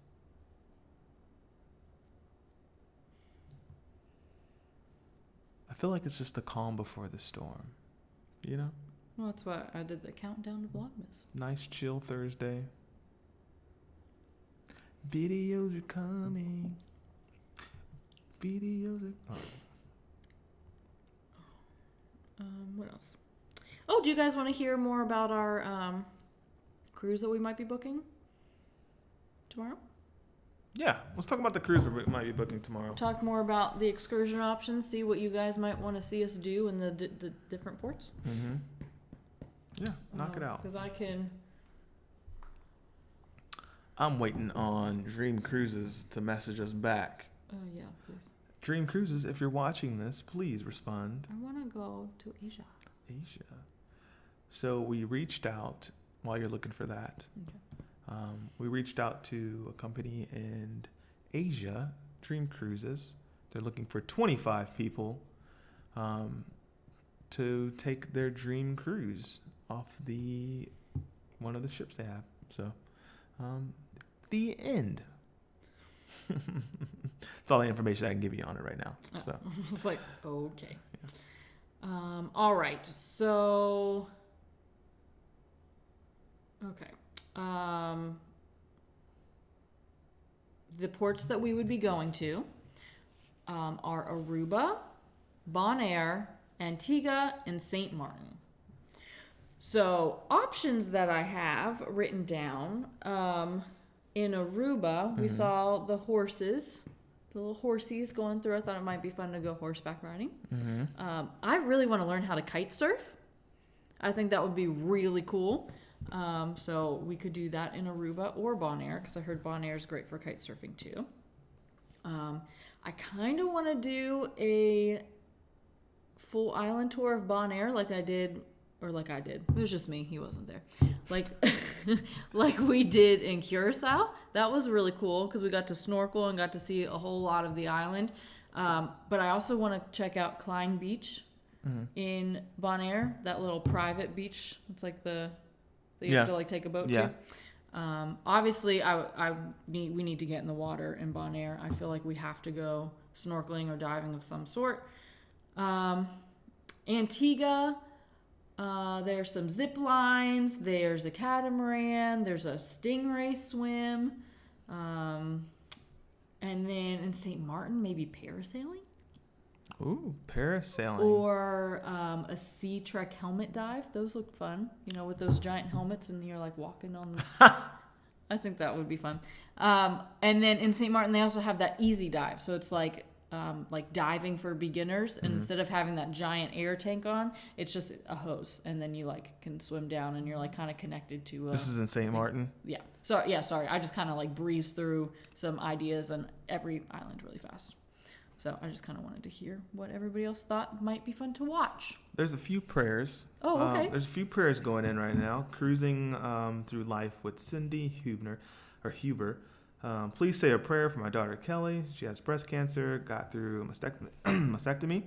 I feel like it's just the calm before the storm, Well, that's why I did the countdown to Vlogmas. Nice chill Thursday. Videos are coming. What else? Oh, do you guys want to hear more about our cruise that we might be booking tomorrow? Yeah, let's talk about the cruise we might be booking tomorrow. Talk more about the excursion options. See what you guys might want to see us do in the different ports. Yeah, knock it out. Because I can... I'm waiting on Dream Cruises to message us back. Oh, yeah, please. Dream Cruises, if you're watching this, please respond. I want to go to Asia. So we reached out, while you're looking for that, we reached out to a company in Asia, Dream Cruises. They're looking for 25 people to take their dream cruise off one of the ships they have. So... the end. That's all the information I can give you on it right now. So it's like, okay. Yeah. All right. So, okay. The ports that we would be going to are Aruba, Bonaire, Antigua, and St. Martin. So options that I have written down, in Aruba, we saw the horses, the little horsies going through. I thought it might be fun to go horseback riding. I really want to learn how to kite surf. I think that would be really cool. So we could do that in Aruba or Bonaire, because I heard Bonaire is great for kite surfing too. I kind of want to do a full island tour of Bonaire like I did. It was just me. He wasn't there. Like we did in Curacao. That was really cool because we got to snorkel and got to see a whole lot of the island. But I also want to check out Klein Beach in Bonaire, that little private beach. It's like you have to like take a boat to. Obviously, we need to get in the water in Bonaire. I feel like we have to go snorkeling or diving of some sort. Antigua. There's some zip lines, there's a catamaran, there's a stingray swim, and then in St. Martin, maybe parasailing. Ooh, parasailing. Or a sea trek helmet dive. Those look fun, with those giant helmets and you're like walking on the... I think that would be fun. And then in St. Martin, they also have that easy dive. So it's like diving for beginners, and instead of having that giant air tank on, it's just a hose, and then you can swim down, and you're kind of connected to this is in St. Martin. Yeah. So sorry, I just kind of breezed through some ideas on every island really fast. So I just kind of wanted to hear what everybody else thought might be fun to watch. There's a few prayers. Oh, okay. There's a few prayers going in right now. Cruising through life with Cindy Huber. Please say a prayer for my daughter Kelly. She has breast cancer, got through mastectomy.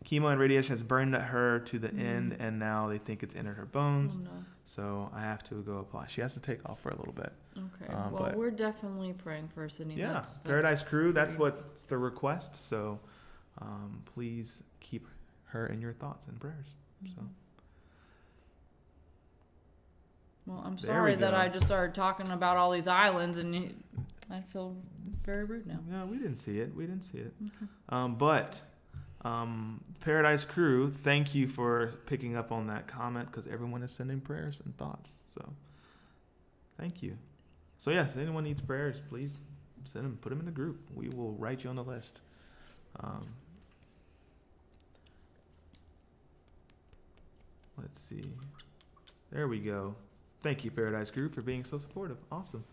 Chemo and radiation has burned her to the end, and now they think it's entered her bones. Oh, no. So I have to go apply. She has to take off for a little bit. Okay. Well, we're definitely praying for Cindy. Yeah, that's Paradise Crew, that's what's the request. So please keep her in your thoughts and prayers. So. Well, I'm sorry that I just started talking about all these islands, and I feel very rude now. Yeah, we didn't see it. Okay. But Paradise Crew, thank you for picking up on that comment, because everyone is sending prayers and thoughts. So thank you. So yes, if anyone needs prayers, please send them. Put them in the group. We will write you on the list. Let's see. There we go. Thank you, Paradise Crew, for being so supportive. Awesome.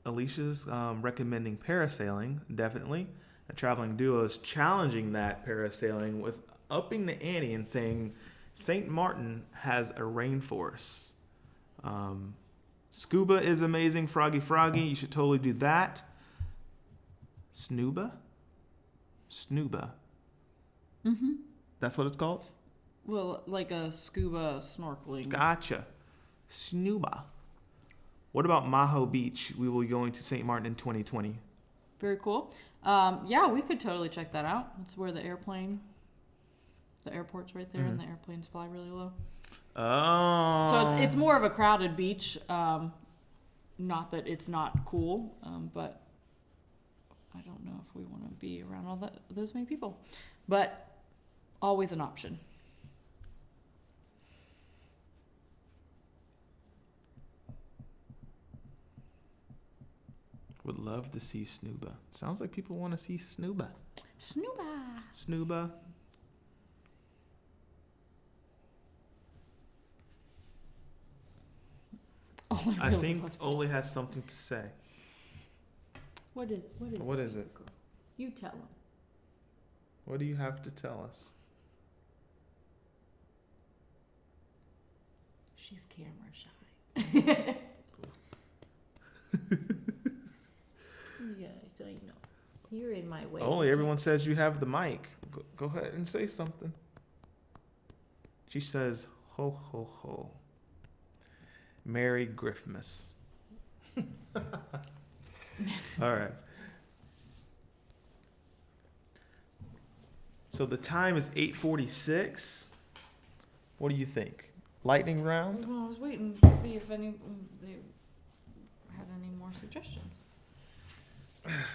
Alicia's recommending parasailing, definitely. A traveling duo is challenging that parasailing with upping the ante and saying St. Martin has a rainforest. Scuba is amazing. Froggy. You should totally do that. Snooba? Mm-hmm. That's what it's called? Well, like a scuba snorkeling. Gotcha. Snooba. What about Maho Beach? We will be going to St. Martin in 2020. Very cool. Yeah, we could totally check that out. That's where the airport's right there, and the airplanes fly really low. Oh. So it's more of a crowded beach. Not that it's not cool, but I don't know if we want to be around those many people. But always an option. Would love to see Snooba. Sounds like people want to see Snooba. Snooba. I think Oli has something to say. What is it? You tell him. What do you have to tell us? She's camera shy. Yes, I know. You're in my way. Only everyone says you have the mic. Go ahead and say something. She says, ho, ho, ho. Merry Griffmas. All right. So the time is 8:46. What do you think? Lightning round? Well, I was waiting to see if they had any more suggestions.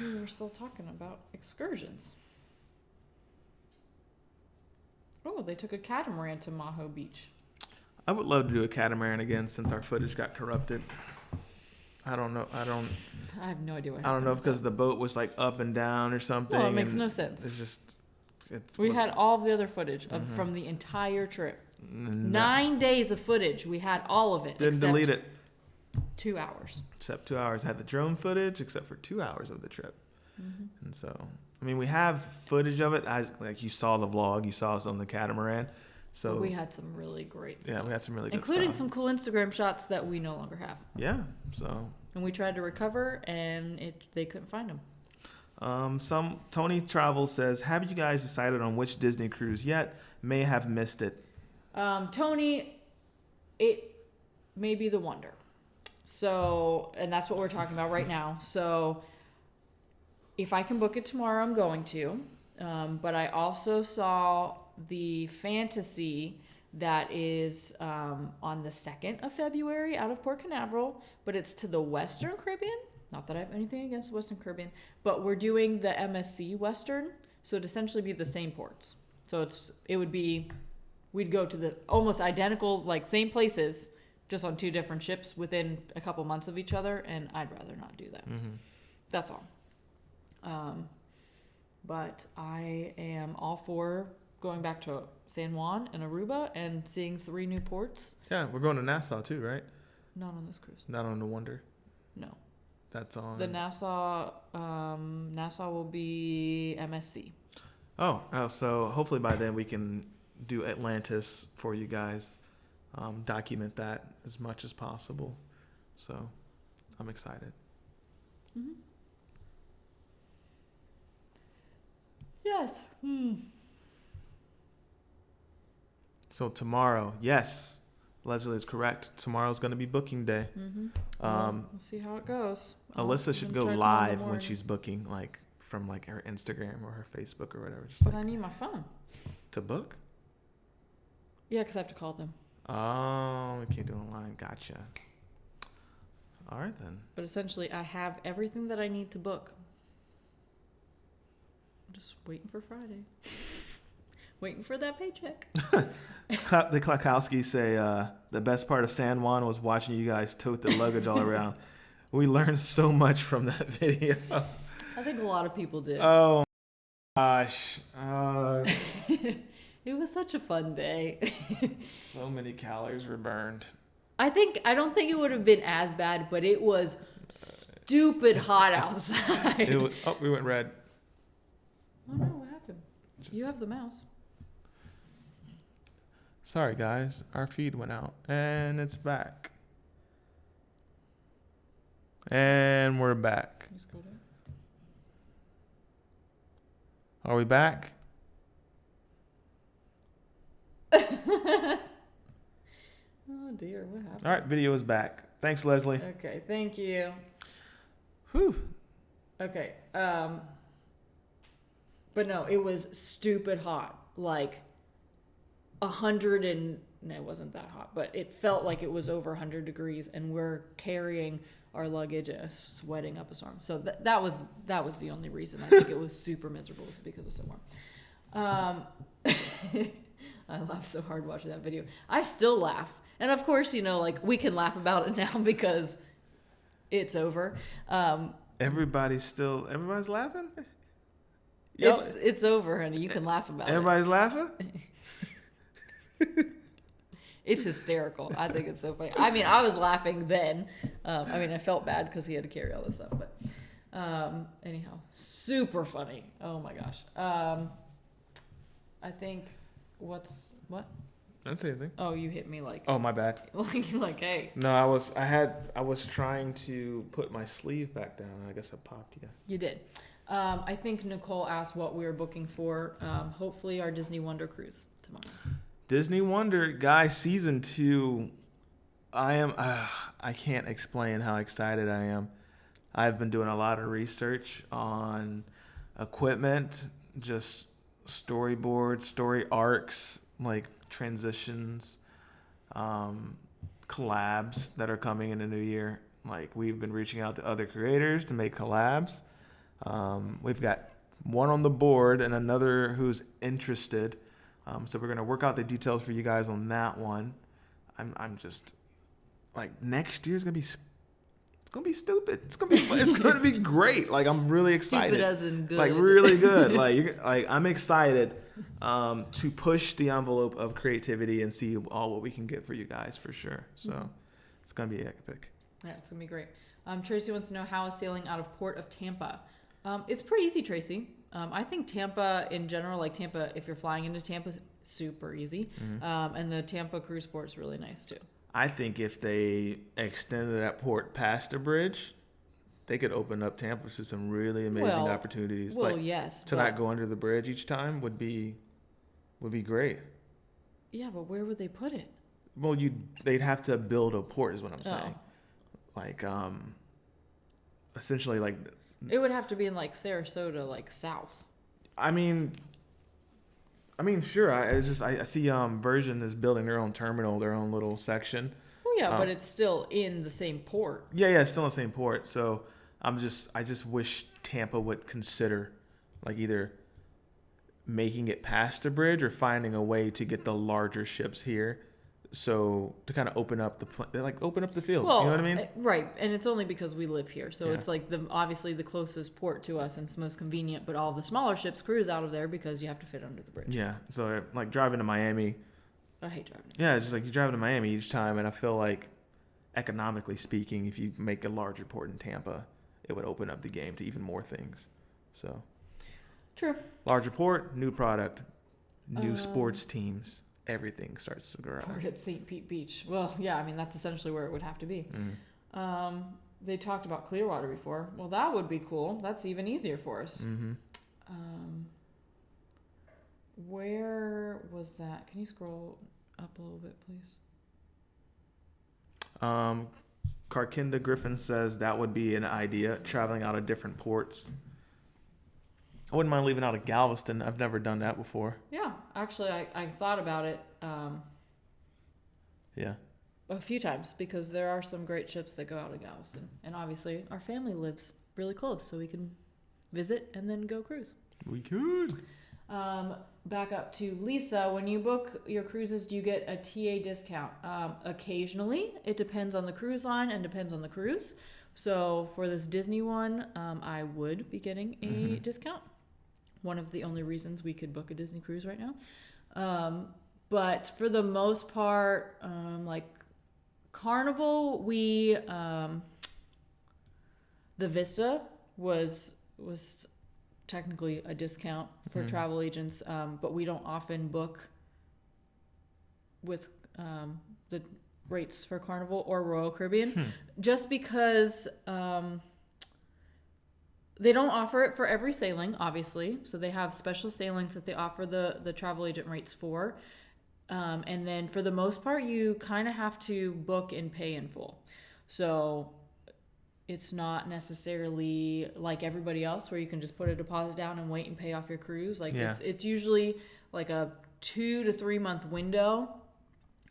We were still talking about excursions. Oh, they took a catamaran to Maho Beach. I would love to do a catamaran again since our footage got corrupted. I don't know. I have no idea what happened. I don't know if because the boat was like up and down or something. Well, it makes no sense. It's just. We had all the other footage from the entire trip. 9 days of footage. We had all of it. Didn't delete it. 2 hours. Except 2 hours. I had the drone footage except for 2 hours of the trip. And so, I mean, we have footage of it. Like you saw the vlog. You saw us on the catamaran. So we had some really great stuff. Yeah, we had some really good stuff. Including some cool Instagram shots that we no longer have. Yeah, so. And we tried to recover, and they couldn't find them. Tony Travel says, have you guys decided on which Disney cruise yet? May have missed it. Tony, it may be the Wonder. So, and that's what we're talking about right now. So, if I can book it tomorrow, I'm going to. But I also saw the Fantasy that is on the 2nd of February out of Port Canaveral, but it's to the Western Caribbean. Not that I have anything against the Western Caribbean, but we're doing the MSC Western, so it'd essentially be the same ports. So we'd go to the almost identical, like same places, just on 2 different ships within a couple months of each other, and I'd rather not do that. That's all. But I am all for going back to San Juan and Aruba and seeing 3 new ports. Yeah, we're going to Nassau too, right? Not on this cruise. Not on the Wonder. No. That's on the Nassau. Nassau will be MSC. Oh, so hopefully by then we can do Atlantis for you guys. Document that as much as possible. So I'm excited. Yes. So tomorrow, yes, Leslie is correct. Tomorrow's going to be booking day. We'll see how it goes. Alyssa should go live when she's booking, like from like her Instagram or her Facebook or whatever. Just but like, I need my phone to book. Yeah, because I have to call them. Oh, we can't do it online. Gotcha. All right then. But essentially, I have everything that I need to book. I'm just waiting for Friday. Waiting for that paycheck. The Klakowskis say the best part of San Juan was watching you guys tote the luggage all around. We learned so much from that video. I think a lot of people did. Oh gosh. It was such a fun day. So many calories were burned. I don't think it would have been as bad, but it was stupid hot outside. We went red. Oh no, what happened? You have the mouse. Sorry guys, our feed went out and it's back. And we're back. Just go down. Are we back? Oh dear, what happened? All right, video is back. Thanks, Leslie. Okay, thank you. Whew. Okay, but no, it was stupid hot. Like 100 and no, it wasn't that hot, but it felt like it was over 100 degrees, and we're carrying our luggage and sweating up a storm. So that was the only reason I think it was super miserable, was because it was so warm. I laughed so hard watching that video. I still laugh. And of course, like we can laugh about it now because it's over. Everybody's laughing? It's over, honey. You can laugh about Everybody's laughing? It's hysterical. I think it's so funny. I mean, I was laughing then. I felt bad because he had to carry all this stuff. But anyhow, super funny. Oh, my gosh. I think what? I didn't say anything. Oh, you hit me like. Oh, my bad. like, hey. No, I was trying to put my sleeve back down. I guess I popped you. You did. I think Nicole asked what we were booking for. Hopefully our Disney Wonder cruise tomorrow. Disney Wonder, guys, season 2. I can't explain how excited I am. I've been doing a lot of research on equipment, just storyboards, story arcs, like transitions, collabs that are coming in the new year. Like, we've been reaching out to other creators to make collabs. We've got one on the board and another who's interested. So we're gonna work out the details for you guys on that one. I'm just like, next year's gonna be. It's gonna be stupid. It's gonna be great. Like, I'm really excited. Stupid as in good. Like, really good. Like I'm excited to push the envelope of creativity and see all what we can get for you guys for sure. So it's gonna be epic. Yeah, it's gonna be great. Tracy wants to know, how is sailing out of Port of Tampa? It's pretty easy, Tracy. I think Tampa in general, like Tampa, if you're flying into Tampa, super easy. And the Tampa cruise port is really nice too. I think if they extended that port past the bridge, they could open up Tampa to some really amazing opportunities. Well, like, yes. to not go under the bridge each time would be great. Yeah, but where would they put it? Well, they'd have to build a port, is what I'm saying. Like, essentially, like. It would have to be in like Sarasota, like south. I mean, sure. I see Virgin is building their own terminal, their own little section. Well, yeah, but it's still in the same port. Yeah, it's still in the same port. So I just wish Tampa would consider, like, either making it past the bridge or finding a way to get the larger ships here. So to kind of open up the field. Well, you know what I mean? Right, and it's only because we live here, so Yeah. it's like obviously the closest port to us and it's most convenient. But all the smaller ships cruise out of there because you have to fit under the bridge. Yeah. So like driving to Miami. I hate driving. Yeah, it's just like you drive to Miami each time, and I feel like, economically speaking, if you make a larger port in Tampa, it would open up the game to even more things. So. True. Larger port, new product, new sports teams. Everything starts to grow. Port at St. Pete Beach. Well, yeah, I mean, that's essentially where it would have to be. They talked about Clearwater before. Well, that would be cool. That's even easier for us. Where was that? Can you scroll up a little bit, please? Carkinda Griffin says that would be an idea, traveling out of different ports. I wouldn't mind leaving out of Galveston. I've never done that before. Yeah, actually, I thought about it a few times because there are some great ships that go out of Galveston. And obviously, our family lives really close, so we can visit and then go cruise. We could. Back up to Lisa. When you book your cruises, do you get a TA discount? Occasionally. It depends on the cruise line and depends on the cruise. So for this Disney one, I would be getting a discount. One of the only reasons we could book a Disney cruise right now. But for the most part, like Carnival, the Vista was technically a discount for travel agents, but we don't often book with the rates for Carnival or Royal Caribbean just because they don't offer it for every sailing, obviously. So they have special sailings that they offer the travel agent rates for. And then for the most part, you kind of have to book and pay in full. So it's not necessarily like everybody else where you can just put a deposit down and wait and pay off your cruise. Like it's usually like a 2 to 3 month window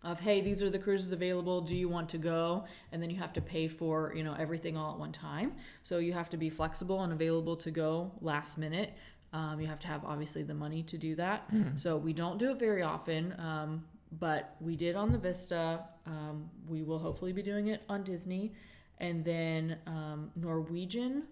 of, hey, these are the cruises available. Do you want to go? And then you have to pay for, everything all at one time. So you have to be flexible and available to go last minute. You have to have obviously the money to do that. So we don't do it very often. But we did on the Vista. We will hopefully be doing it on Disney. And then Norwegian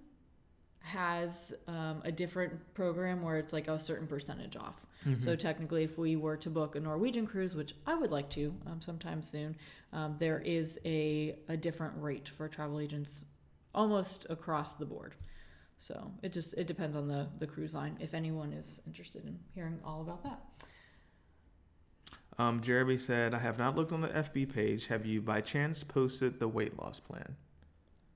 has a different program where it's like a certain percentage off. So technically, if we were to book a Norwegian cruise, which I would like to sometime soon, there is a different rate for travel agents almost across the board. So it depends on the cruise line, if anyone is interested in hearing all about that. Jeremy said, I have not looked on the FB page. Have you by chance posted the weight loss plan?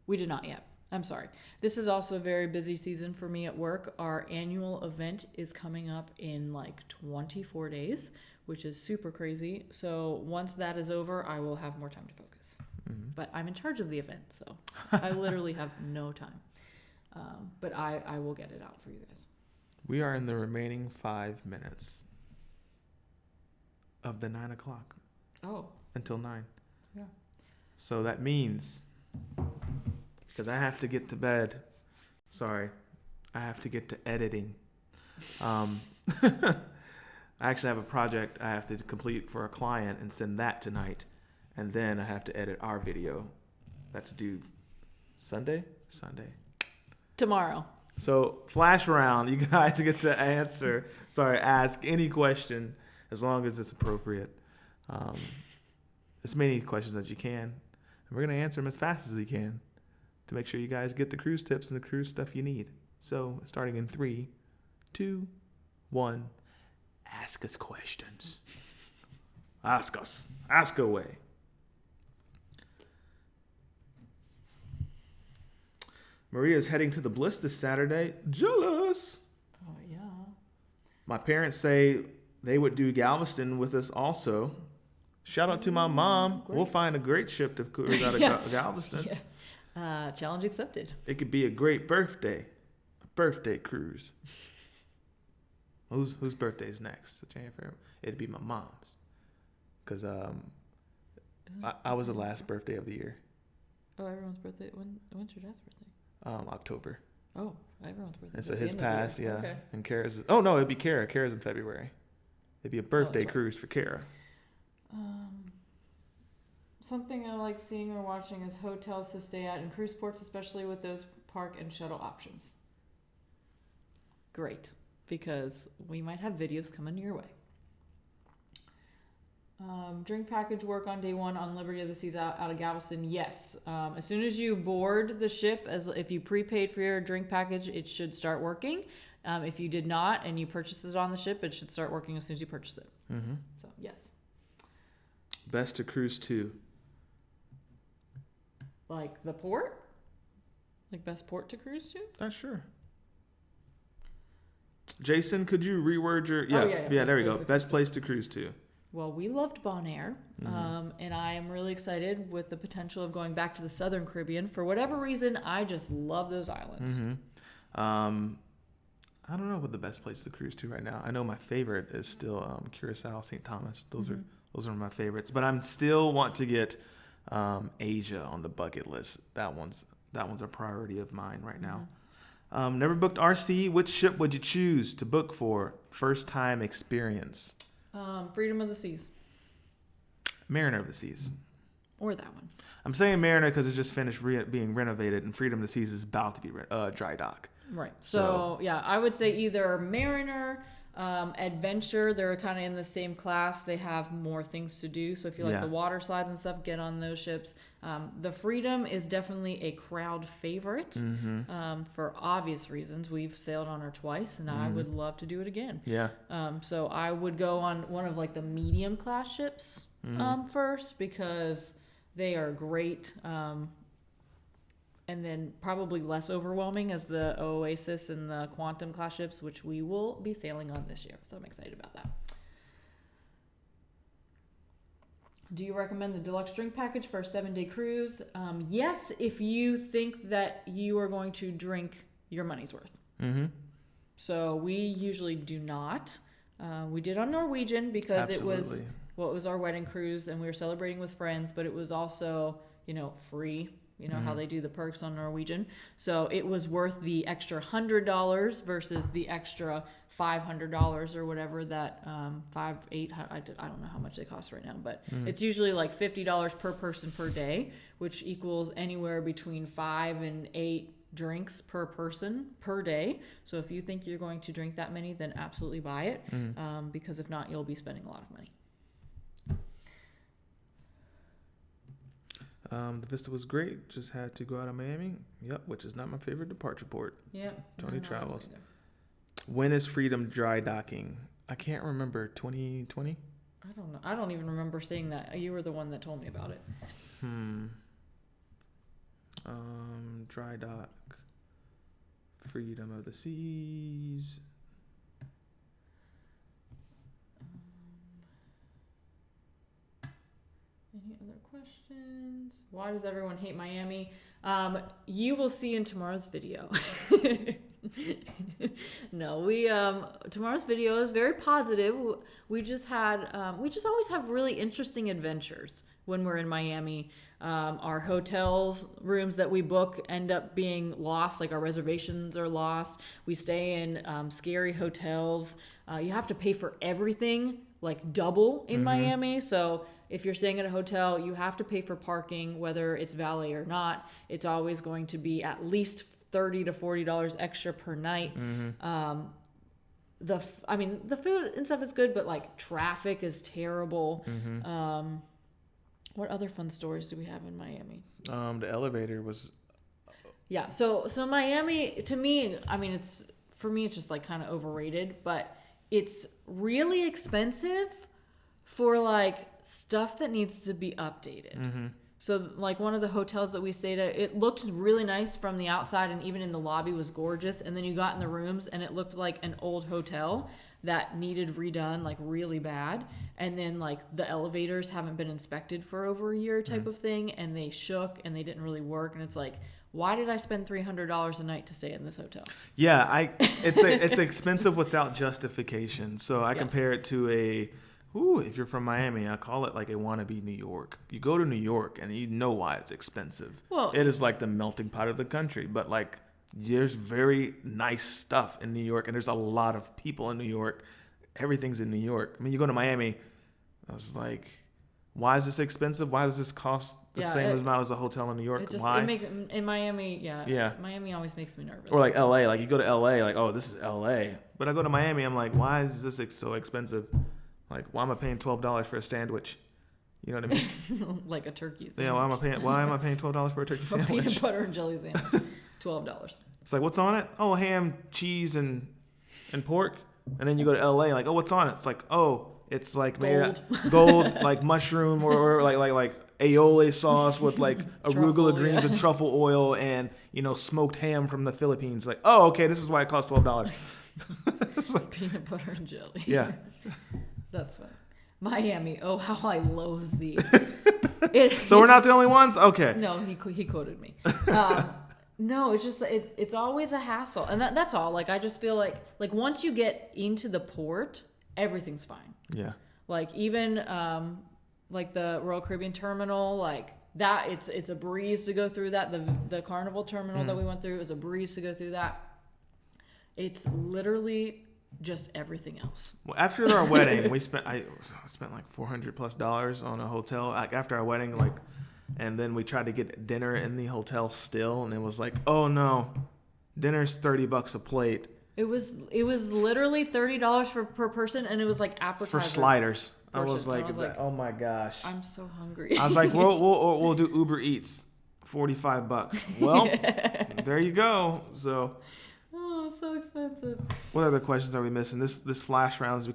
We did not yet. I'm sorry. This is also a very busy season for me at work. Our annual event is coming up in like 24 days, which is super crazy. So once that is over, I will have more time to focus. But I'm in charge of the event, so I literally have no time. But I will get it out for you guys. We are in the remaining 5 minutes of the 9 o'clock. Oh. Until 9. Yeah. So that means, because I have to get to bed. Sorry. I have to get to editing. I actually have a project I have to complete for a client and send that tonight. And then I have to edit our video. That's due Sunday? Tomorrow. So flash round. You guys get to ask any question as long as it's appropriate. As many questions as you can. And we're going to answer them as fast as we can to make sure you guys get the cruise tips and the cruise stuff you need. So starting in 3, 2, 1, ask us questions. Ask us. Ask away. Maria's heading to the Bliss this Saturday. Jealous. Oh, yeah. My parents say they would do Galveston with us also. Shout out to my mom. Great. We'll find a great ship to cruise out of Galveston. Yeah. Challenge accepted. It could be a great birthday cruise. Whose birthday is next? January. It'd be my mom's. Because I was the last birthday of the year. Oh, everyone's birthday. When's your dad's birthday? October. Oh, everyone's birthday. And so At his the end of the passed, year. yeah. Okay. And Kara's oh no, it'd be Kara. Kara's in February. It'd be a birthday right. cruise for Kara. Something I like seeing or watching is hotels to stay at in cruise ports, especially with those park and shuttle options. Great, because we might have videos coming your way. Drink package work on day 1 on Liberty of the Seas out of Galveston. Yes. As soon as you board the ship, if you prepaid for your drink package, it should start working. If you did not and you purchased it on the ship, it should start working as soon as you purchase it. Mm-hmm. So, yes. Best to cruise to. Like the port? Like best port to cruise to? Sure. Jason, could you reword your... Yeah, there we go. Best place to cruise to. Well, we loved Bonaire, and I am really excited with the potential of going back to the Southern Caribbean. For whatever reason, I just love those islands. Mm-hmm. I don't know what the best place to cruise to right now. I know my favorite is still Curacao, St. Thomas. Those are my favorites. But I'm still want to get Asia on the bucket list. That one's a priority of mine right now. Never booked RC. Which ship would you choose to book for first time experience? Freedom of the Seas. Mariner of the Seas. Or that one. I'm saying Mariner because it's just finished being renovated, and Freedom of the Seas is about to be dry dock. Right. So, yeah, I would say either Mariner, Adventure. They're kind of in the same class. They have more things to do. So if you like the water slides and stuff, get on those ships. The Freedom is definitely a crowd favorite for obvious reasons. We've sailed on her twice, and I would love to do it again. Yeah. So I would go on one of like the medium class ships first because they are great. And then probably less overwhelming as the Oasis and the Quantum class ships, which we will be sailing on this year. So I'm excited about that. Do you recommend the deluxe drink package for a 7-day cruise? Yes, if you think that you are going to drink your money's worth. So we usually do not. We did on Norwegian because it was our wedding cruise and we were celebrating with friends, but it was also, free. You know how they do the perks on Norwegian. So it was worth the extra $100 versus the extra $500 or whatever that I don't know how much they cost right now, but it's usually like $50 per person per day, which equals anywhere between 5 and 8 drinks per person per day. So if you think you're going to drink that many, then absolutely buy it, because if not, you'll be spending a lot of money. The Vista was great. Just had to go out of Miami. Yep, which is not my favorite departure port. Yep. Tony travels. When is Freedom dry docking? I can't remember. 2020? I don't know. I don't even remember seeing that. You were the one that told me about it. Dry dock. Freedom of the Seas. Any other questions? Why does everyone hate Miami? You will see in tomorrow's video. No, we tomorrow's video is very positive. We just always have really interesting adventures when we're in Miami. Our hotels rooms that we book end up being lost, like our reservations are lost. We stay in scary hotels. You have to pay for everything, like double in Miami. So if you're staying at a hotel, you have to pay for parking, whether it's valet or not. It's always going to be at least $30 to $40 extra per night. The food and stuff is good, but like traffic is terrible. What other fun stories do we have in Miami? The elevator was. Yeah, so Miami, to me, I mean, it's just like kind of overrated, but it's really expensive for like stuff that needs to be updated. So like one of the hotels that we stayed at, it looked really nice from the outside, and even in the lobby was gorgeous. And then you got in the rooms and it looked like an old hotel that needed redone like really bad. And then like the elevators haven't been inspected for over a year type of thing, and they shook and they didn't really work. And it's like, why did I spend $300 a night to stay in this hotel? Yeah, it's expensive without justification. So I compare it to if you're from Miami, I call it like a wannabe New York. You go to New York and you know why it's expensive. Well, it is like the melting pot of the country, but like there's very nice stuff in New York, and there's a lot of people in New York. Everything's in New York. I mean, you go to Miami, I was like, why is this expensive? Why does this cost the same amount as a hotel in New York? Why? In Miami, Miami always makes me nervous. Or like LA, like you go to LA, like, oh, this is LA. But I go to Miami, I'm like, why is this so expensive? Like, why am I paying $12 for a sandwich? You know what I mean? Like a turkey sandwich. Yeah, why am I paying $12 for a turkey sandwich? Peanut butter and jelly sandwich. $12. It's like, what's on it? Oh, ham, cheese, and pork. And then you go to LA, like, oh, what's on it? It's like, oh, it's like gold, like mushroom or like aioli sauce with like arugula greens and truffle oil and, smoked ham from the Philippines. Like, oh, okay, this is why it costs $12. It's like, peanut butter and jelly. Yeah. That's fun. Miami. Oh, how I loathe these. So we're not the only ones? Okay. No, he quoted me. No, it's just it's always a hassle, and that's all. Like I just feel like once you get into the port, everything's fine. Yeah. Like even like the Royal Caribbean terminal, like that, it's a breeze to go through that. The Carnival terminal that we went through, it was a breeze to go through that. It's literally just everything else. Well, after our wedding, I spent like $400+ on a hotel. Like after our wedding, and then we tried to get dinner in the hotel still, and it was like, oh no, dinner's $30 a plate. It was literally $30 per person, and it was like appetizer for sliders. Portion. I was like, oh my gosh, I'm so hungry. I was like, we'll do Uber Eats, $45. Well, there you go. So. Oh, so expensive. What other questions are we missing? This flash round is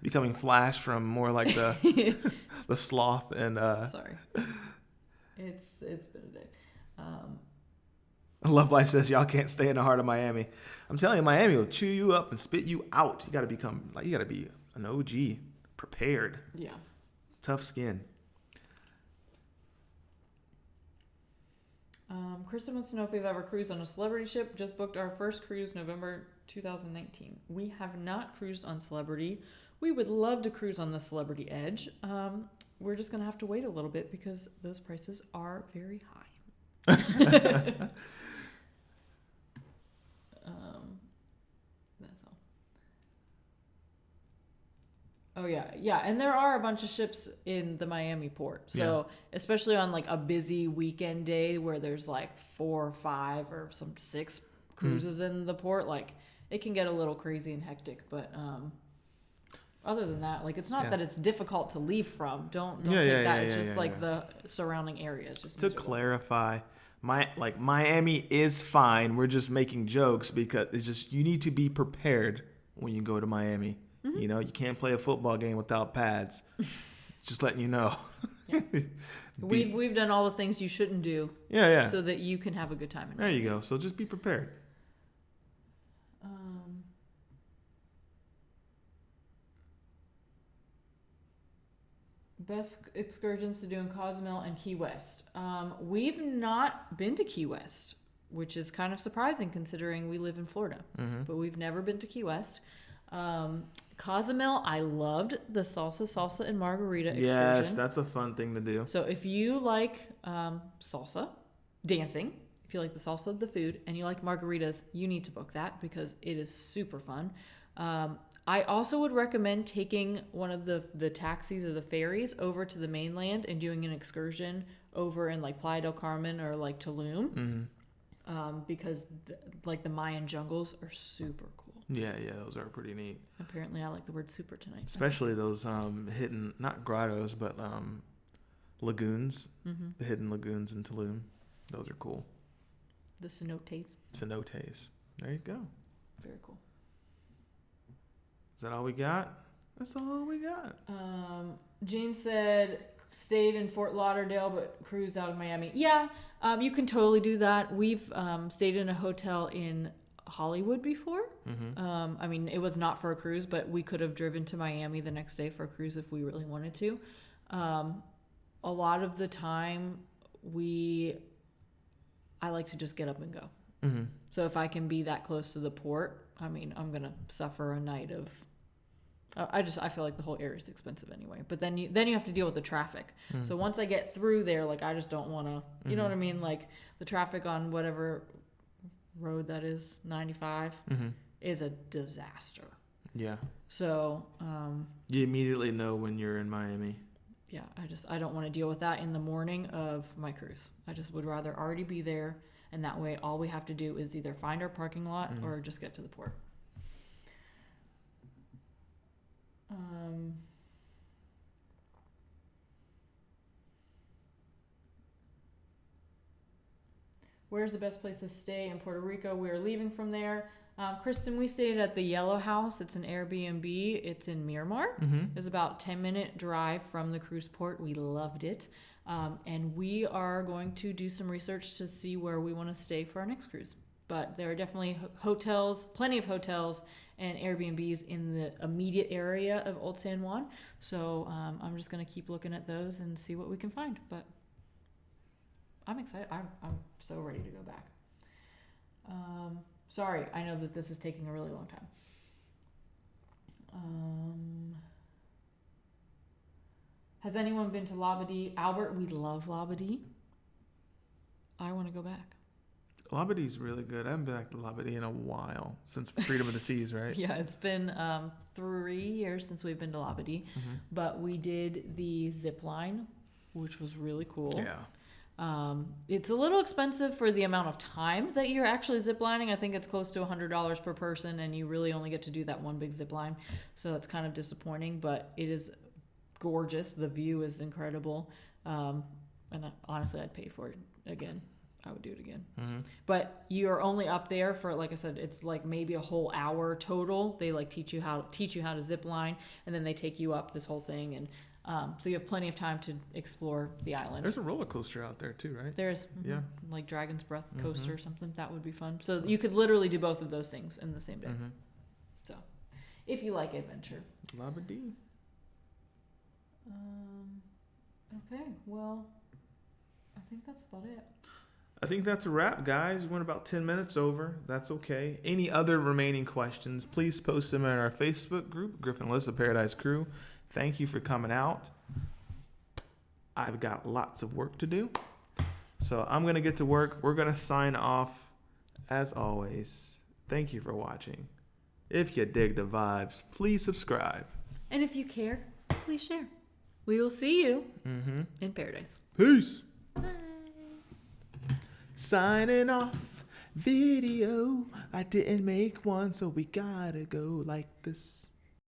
becoming flash from more like the the sloth and. Sorry. It's been a day. Love Life says y'all can't stay in the heart of Miami. I'm telling you, Miami will chew you up and spit you out. You got to be an OG, prepared. Yeah. Tough skin. Kristen wants to know if we've ever cruised on a celebrity ship. Just booked our first cruise November 2019. We have not cruised on Celebrity. We would love to cruise on the Celebrity Edge. We're just going to have to wait a little bit because those prices are very high. That's all. Oh yeah, and there are a bunch of ships in the Miami port. So especially on like a busy weekend day where there's like 4 or 5 or some 6 cruises in the port, like it can get a little crazy and hectic. But other than that, like it's not that it's difficult to leave from. Don't take that. It's just like the surrounding areas. Just to clarify, Miami is fine. We're just making jokes because it's just you need to be prepared when you go to Miami. Mm-hmm. You can't play a football game without pads. Just letting you know. Yeah. We've done all the things you shouldn't do. Yeah. So that you can have a good time. There you go. So just be prepared. Best excursions to do in Cozumel and Key West. We've not been to Key West. which is kind of surprising considering we live in Florida, but we've never been to Key West. Cozumel, I loved the salsa and margarita excursion. Yes, that's a fun thing to do. So if you like salsa, dancing, if you like the salsa, the food, and you like margaritas, you need to book that because it is super fun. I also would recommend taking one of the taxis or the ferries over to the mainland and doing an excursion over in like Playa del Carmen or like Tulum, because like the Mayan jungles are super cool. Yeah, those are pretty neat. Apparently, I like the word super tonight. Especially those hidden, not grottos, but lagoons. The hidden lagoons in Tulum. Those are cool. The cenotes. Cenotes. There you go. Very cool. Is that all we got? That's all we got. Jane said stayed in Fort Lauderdale but cruised out of Miami. Yeah, you can totally do that. We've stayed in a hotel in Hollywood before. I mean, it was not for a cruise, but we could have driven to Miami the next day for a cruise if we really wanted to. A lot of the time, I like to just get up and go. So if I can be that close to the port, I mean, I'm gonna suffer a night of. I feel like the whole area is expensive anyway. But then you have to deal with the traffic. So once I get through there, like I just don't want to. You know what I mean? Like the traffic on whatever road that is 95 is a disaster. Yeah. So you immediately know when you're in Miami. Yeah, I don't want to deal with that in the morning of my cruise. I just would rather already be there, and that way all we have to do is either find our parking lot or just get to the port. Where's the best place to stay in Puerto Rico? We're leaving from there. Kristen, we stayed at the Yellow House. It's an Airbnb. It's in Miramar. It's about 10-minute drive from the cruise port. We loved it. And we are going to do some research to see where we want to stay for our next cruise. But there are definitely hotels, plenty of hotels and Airbnbs in the immediate area of Old San Juan. So I'm just going to keep looking at those and see what we can find. But I'm excited. I'm so ready to go back. Sorry, I know that this is taking a really long time. Has anyone been to Labadee? Albert, we love Labadee. I want to go back. Labadee's really good. I haven't been back to Labadee in a while, since Freedom of the Seas, right? Yeah, it's been 3 years since we've been to Labadee. But we did the zip line, which was really cool. Yeah. It's a little expensive for the amount of time that you're actually ziplining. I think it's close to $100 per person, and you really only get to do that one big zip line. So it's kind of disappointing, but it is gorgeous. The view is incredible. And honestly, I'd pay for it again. I would do it again. But you're only up there for, like I said, it's like maybe a whole hour total. They like teach you how to zip line, and then they take you up this whole thing, and so you have plenty of time to explore the island. There's a roller coaster out there too, right? There's Yeah, like Dragon's Breath coaster or something. That would be fun. So you could literally do both of those things in the same day. So if you like adventure. Labadee. Okay, well, I think that's about it. I think that's a wrap, guys. We went about 10 minutes over. That's okay. Any other remaining questions, please post them in our Facebook group, Griff and Alyssa Paradise Crew. Thank you for coming out. I've got lots of work to do, so I'm going to get to work. We're going to sign off. As always, thank you for watching. If you dig the vibes, please subscribe. And if you care, please share. We will see you in paradise. Peace. Bye. Signing off video. I didn't make one, so we gotta go like this.